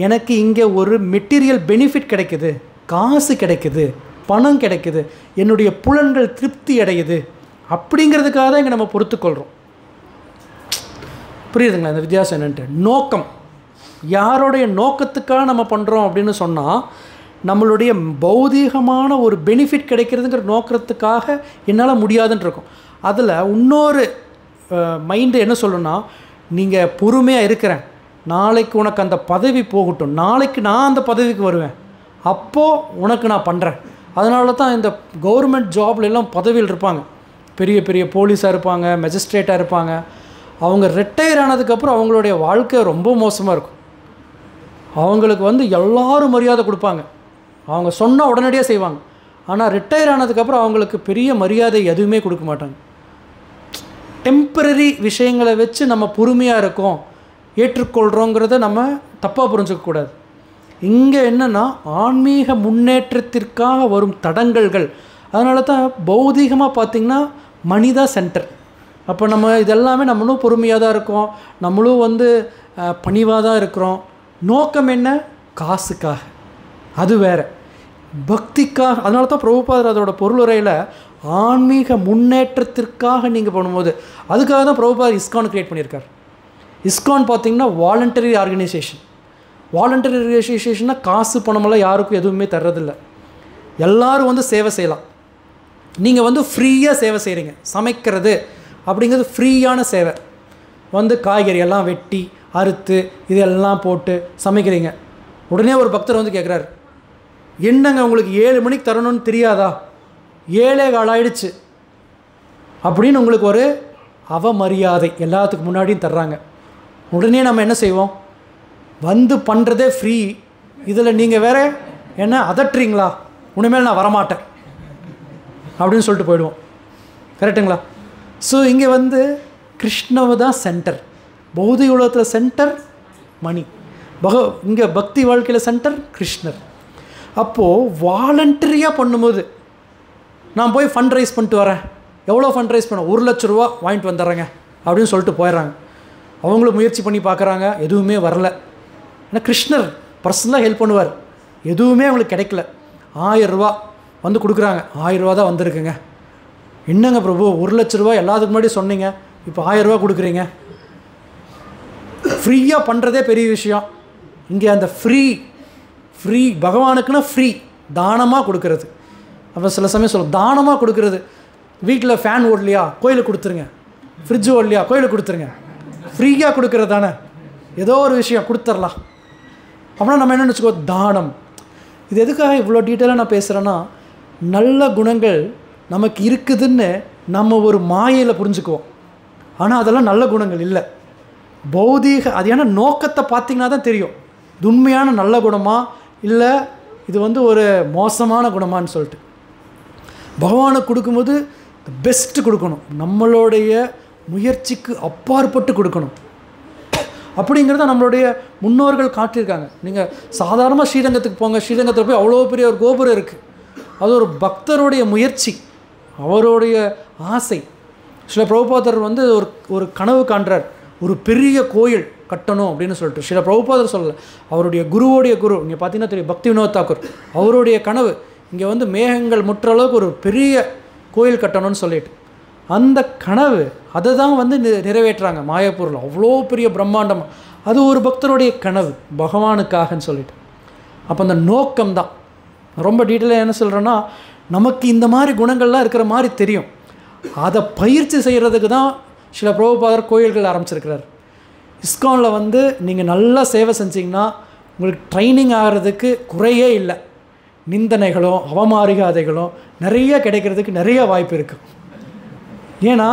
எனக்கு இங்கே ஒரு மெட்டீரியல் பெனிஃபிட் கிடைக்குது, காசு கிடைக்குது, பணம் கிடைக்குது, என்னுடைய புலன்கள் திருப்தி அடையுது, அப்படிங்கிறதுக்காக தான் இங்கே நம்ம பொறுத்துக்கொள்கிறோம். புரியுதுங்களா இந்த வித்தியாசம் என்னன்ட்டு? நோக்கம், யாருடைய நோக்கத்துக்காக நம்ம பண்ணுறோம் அப்படின்னு சொன்னால், நம்மளுடைய பௌதீகமான ஒரு பெனிஃபிட் கிடைக்கிறதுங்கிற நோக்கத்துக்காக என்னால் முடியாதுன்னு இருக்கும். அதில் இன்னொரு மைண்டு என்ன சொல்லணும்னா, நீங்கள் பொறுமையாக இருக்கிறேன், நாளைக்கு உனக்கு அந்த பதவி போகட்டும், நாளைக்கு நான் அந்த பதவிக்கு வருவேன், அப்போது உனக்கு நான் பண்ணுறேன். அதனால தான் இந்த கவர்மெண்ட் ஜாப்ல எல்லாம் பதவியில் இருப்பாங்க, பெரிய பெரிய போலீஸாக இருப்பாங்க, மெஜிஸ்ட்ரேட்டாக இருப்பாங்க. அவங்க ரிட்டையர் ஆனதுக்கப்புறம் அவங்களுடைய வாழ்க்கை ரொம்ப மோசமாக இருக்கும். அவங்களுக்கு வந்து எல்லாரும் மரியாதை கொடுப்பாங்க, அவங்க சொன்னால் உடனடியாக செய்வாங்க. ஆனால் ரிட்டையர் ஆனதுக்கப்புறம் அவங்களுக்கு பெரிய மரியாதை எதுவுமே கொடுக்க மாட்டாங்க. டெம்பரரி விஷயங்களை வச்சு நம்ம பொறுமையாக இருக்கோம், ஏற்றுக்கொள்கிறோங்கிறத நம்ம தப்பாக புரிஞ்சிக்கக்கூடாது. இங்கே என்னென்னா ஆன்மீக முன்னேற்றத்திற்காக வரும் தடங்கல்கள். அதனால தான் பௌதீகமாக பார்த்திங்கன்னா மனிதா சென்டர். அப்போ நம்ம இதெல்லாமே நம்மளும் பொறுமையாக தான் இருக்கோம், நம்மளும் வந்து பணிவாக தான் இருக்கிறோம். நோக்கம் என்ன? காசுக்காக, அது வேறு. பக்திக்காக. அதனால தான் பிரபுபாதர் அதோட பொருளுரையில் ஆன்மீக முன்னேற்றத்திற்காக நீங்கள் பண்ணும்போது, அதுக்காக தான் பிரபுபாதர் இஸ்கான் க்ரியேட் பண்ணியிருக்கார். இஸ்கான் பார்த்திங்கன்னா வாலண்டரி ஆர்கனைசேஷன். வாலண்டரி ஆர்கனைசேஷன்னா காசு பணமெல்லாம் யாருக்கும் எதுவுமே தர்றதில்லை, எல்லோரும் வந்து சேவை செய்யலாம். நீங்கள் வந்து ஃப்ரீயாக சேவை செய்கிறீங்க. சமைக்கிறது அப்படிங்கிறது ஃப்ரீயான சேவை. வந்து காய்கறி எல்லாம் வெட்டி அறுத்து இதெல்லாம் போட்டு சமைக்கிறீங்க. உடனே ஒரு பக்தர் வந்து கேட்குறாரு, என்னங்க உங்களுக்கு 7 மணிக்கு தரணும்னு தெரியாதா, 7:15 ஆயிடுச்சு அப்படின்னு உங்களுக்கு ஒரு அவமரியாதை எல்லாத்துக்கு முன்னாடியும் தர்றாங்க. உடனே நம்ம என்ன செய்வோம், வந்து பண்ணுறதே ஃப்ரீ, இதில் நீங்கள் வேறு என்ன அதட்டுறீங்களா, உண்மையில நான் வரமாட்டேன் அப்படின்னு சொல்லிட்டு போயிடுவோம். கரெக்டுங்களா? ஸோ இங்கே வந்து கிருஷ்ணவு தான் சென்டர். பௌதிக உலகத்தில் சென்டர் மணி, இங்கே பக்தி வாழ்க்கையில் சென்டர் கிருஷ்ணர். அப்போது வாலண்டரியாக பண்ணும்போது, நான் போய் ஃபண்ட் ரைஸ் பண்ணிட்டு வரேன், எவ்வளோ ஃபண்ட் ரைஸ் பண்ண, 1 லட்ச ரூபா வாங்கிட்டு வந்துடுறேங்க அப்படின்னு சொல்லிட்டு போயிடுறாங்க. அவங்களும் முயற்சி பண்ணி பார்க்குறாங்க, எதுவுமே வரல. ஏன்னா கிருஷ்ணர் பர்சனலாக ஹெல்ப் பண்ணுவார். எதுவுமே அவங்களுக்கு கிடைக்கல. 1000 ரூபா வந்து கொடுக்குறாங்க, 1000 ரூபா தான் வந்திருக்குங்க. என்னங்க பிரபு, 1 லட்ச ரூபா எல்லாத்துக்கு முன்னாடி சொன்னீங்க, இப்போ 1000 ரூபா கொடுக்குறீங்க. ஃப்ரீயாக பண்ணுறதே பெரிய விஷயம். இங்கே அந்த ஃப்ரீ பகவானுக்குன்னா ஃப்ரீ, தானமாக கொடுக்கறது. அப்போ சில சமயம் சொல்ல, தானமாக கொடுக்கறது. வீட்டில் ஃபேன் ஓடலையா, கோயிலுக்கு கொடுத்துருங்க. ஃப்ரிட்ஜ் ஓடலையா, கோயிலுக்கு கொடுத்துருங்க. ஃப்ரீயாக கொடுக்கறது தானே, ஏதோ ஒரு விஷயம் கொடுத்துர்லாம். அப்படின்னா நம்ம என்ன நினச்சிக்கோ, தானம். இது எதுக்காக இவ்வளோ டீட்டெயிலாக நான் பேசுகிறேன்னா, நல்ல குணங்கள் நமக்கு இருக்குதுன்னு நம்ம ஒரு மாயையில் புரிஞ்சுக்குவோம். ஆனால் அதெல்லாம் நல்ல குணங்கள் இல்லை, பௌதீக. அது ஏன்னா நோக்கத்தை பார்த்திங்கன்னா தான் தெரியும், இது உண்மையான நல்ல குணமா இல்லை இது வந்து ஒரு மோசமான குணமானு சொல்லிட்டு. பகவானுக்கு கொடுக்கும்போது பெஸ்ட்டு கொடுக்கணும், நம்மளுடைய முயற்சிக்கு அப்பாற்பட்டு கொடுக்கணும். அப்படிங்கிறத நம்மளுடைய முன்னோர்கள் காட்டியிருக்காங்க. நீங்கள் சாதாரணமாக ஸ்ரீரங்கத்துக்கு போங்க, ஸ்ரீரங்கத்தில் போய் அவ்வளோ பெரிய ஒரு கோபுரம் இருக்குது. அது ஒரு பக்தருடைய முயற்சி, அவருடைய ஆசை. ஸ்ரீல பிரபுபாதர் வந்து ஒரு கனவு காண்றார், ஒரு பெரிய கோயில் கட்டணும் அப்படின்னு சொல்லிட்டு. ஸ்ரீல பிரபுபாதர் சொல்லலை, அவருடைய குருவோடைய குரு, இங்கே பார்த்தீங்கன்னா தெரியும், பக்தி வினோத் தாக்கூர், அவருடைய கனவு இங்கே வந்து மேகங்கள் முற்ற அளவுக்கு ஒரு பெரிய கோயில் கட்டணும்னு சொல்லிட்டு. அந்த கனவு அதை தான் வந்து நிறைவேற்றுறாங்க மாயாப்பூரில், அவ்வளோ பெரிய பிரம்மாண்டம். அது ஒரு பக்தருடைய கனவு பகவானுக்காகன்னு சொல்லிட்டு. அப்போ அந்த நோக்கம்தான். ரொம்ப டீட்டெயிலாக என்ன சொல்கிறேன்னா, நமக்கு இந்த மாதிரி குணங்கள்லாம் இருக்கிற மாதிரி தெரியும், அதை பயிற்சி செய்கிறதுக்கு தான் சில பிரபுபாதர் கோயில்கள் ஆரம்பிச்சிருக்கிறார். இஸ்கானில் வந்து நீங்கள் நல்லா சேவை செஞ்சிங்கன்னா உங்களுக்கு ட்ரைனிங் ஆகிறதுக்கு குறையே இல்லை. நிந்தனைகளும் அவமரியாதைகளும் நிறைய கிடைக்கிறதுக்கு நிறைய வாய்ப்பு இருக்குது. ஏன்னா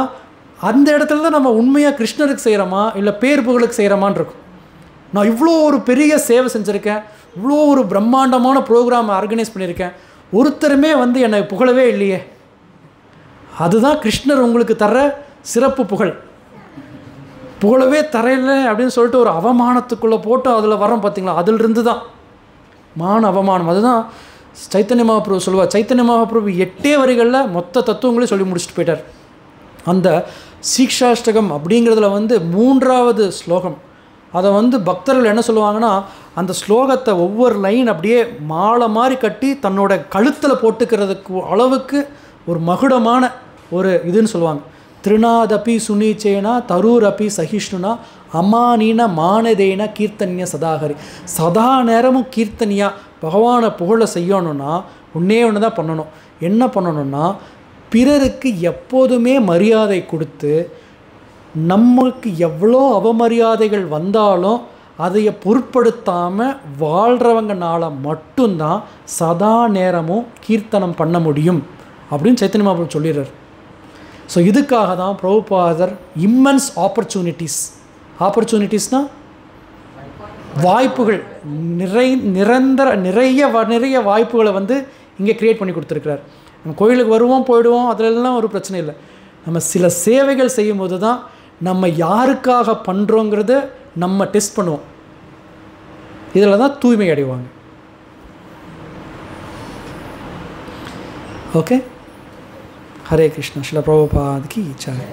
அந்த இடத்துல தான் நம்ம உண்மையாக கிருஷ்ணருக்கு செய்கிறோமா இல்லை பேர் புகழுக்கு செய்கிறோமான்னு இருக்கும். நான் இவ்வளோ ஒரு பெரிய சேவை செஞ்சுருக்கேன், இவ்வளோ ஒரு பிரம்மாண்டமான ப்ரோக்ராம் ஆர்கனைஸ் பண்ணியிருக்கேன், ஒருத்தருமே வந்து என்னை புகழவே இல்லையே. அதுதான் கிருஷ்ணர் உங்களுக்கு தர்ற சிறப்பு புகழ். புகழவே தரையில்லை அப்படின்னு சொல்லிட்டு ஒரு அவமானத்துக்குள்ளே போட்டு அதில் வரோம் பார்த்தீங்களா, அதிலிருந்து தான் மான அவமானம். அதுதான் சைத்தன்ய மகாபிரபு சொல்லுவார். சைத்தன்ய மகாபிரபு 8 வரிகளில் மொத்த தத்துவங்களையும் சொல்லி முடிச்சுட்டு போயிட்டார். அந்த சீக்ஷாஷ்டகம் அப்படிங்கிறதுல வந்து 3வது ஸ்லோகம், அதை வந்து பக்தர்கள் என்ன சொல்லுவாங்கன்னா, அந்த ஸ்லோகத்தை ஒவ்வொரு லைன் அப்படியே மாலை மாதிரி கட்டி தன்னோட கழுத்தில் போட்டுக்கிறதுக்கு அளவுக்கு ஒரு மகுடமான ஒரு இதுன்னு சொல்லுவாங்க. திருநாதபி சுனீச்சேனா தரூர் அப்பி சகிஷ்ணுனா அமானீன மானதேன கீர்த்தன்ய சதாகரி. சதா நேரமும் கீர்த்தனியா பகவானை புகழ செய்யணும்னா ஒன்றே ஒன்று தான் பண்ணணும். என்ன பண்ணணும்னா, பிறருக்கு எப்போதுமே மரியாதை கொடுத்து, நமக்கு எவ்வளோ அவமரியாதைகள் வந்தாலும் அதையை பொருட்படுத்தாமல் வாழ்கிறவங்கனால மட்டும்தான் சதா நேரமும் கீர்த்தனம் பண்ண முடியும் அப்படின்னு சைத்தன்ய மகாபிரபு சொல்லிடுறார். ஸோ இதுக்காக தான் பிரபுபாதர் இம்மன்ஸ் ஆப்பர்ச்சுனிட்டிஸ்னால் வாய்ப்புகள், நிறைய வாய்ப்புகளை வந்து இங்கே க்ரியேட் பண்ணி கொடுத்துருக்கிறார். நம்ம கோயிலுக்கு வருவோம் போயிடுவோம், அதிலெல்லாம் ஒரு பிரச்சனை இல்லை. நம்ம சில சேவைகள் செய்யும்போது தான் நம்ம யாருக்காக பண்ணுறோங்கிறத நம்ம டெஸ்ட் பண்ணுவோம். இதில் தான் தூய்மை அடைவாங்க. ஓகே, ஹரே கிருஷ்ணா. ஸ்ரீல பிரபுபாத் கி ஜெய்.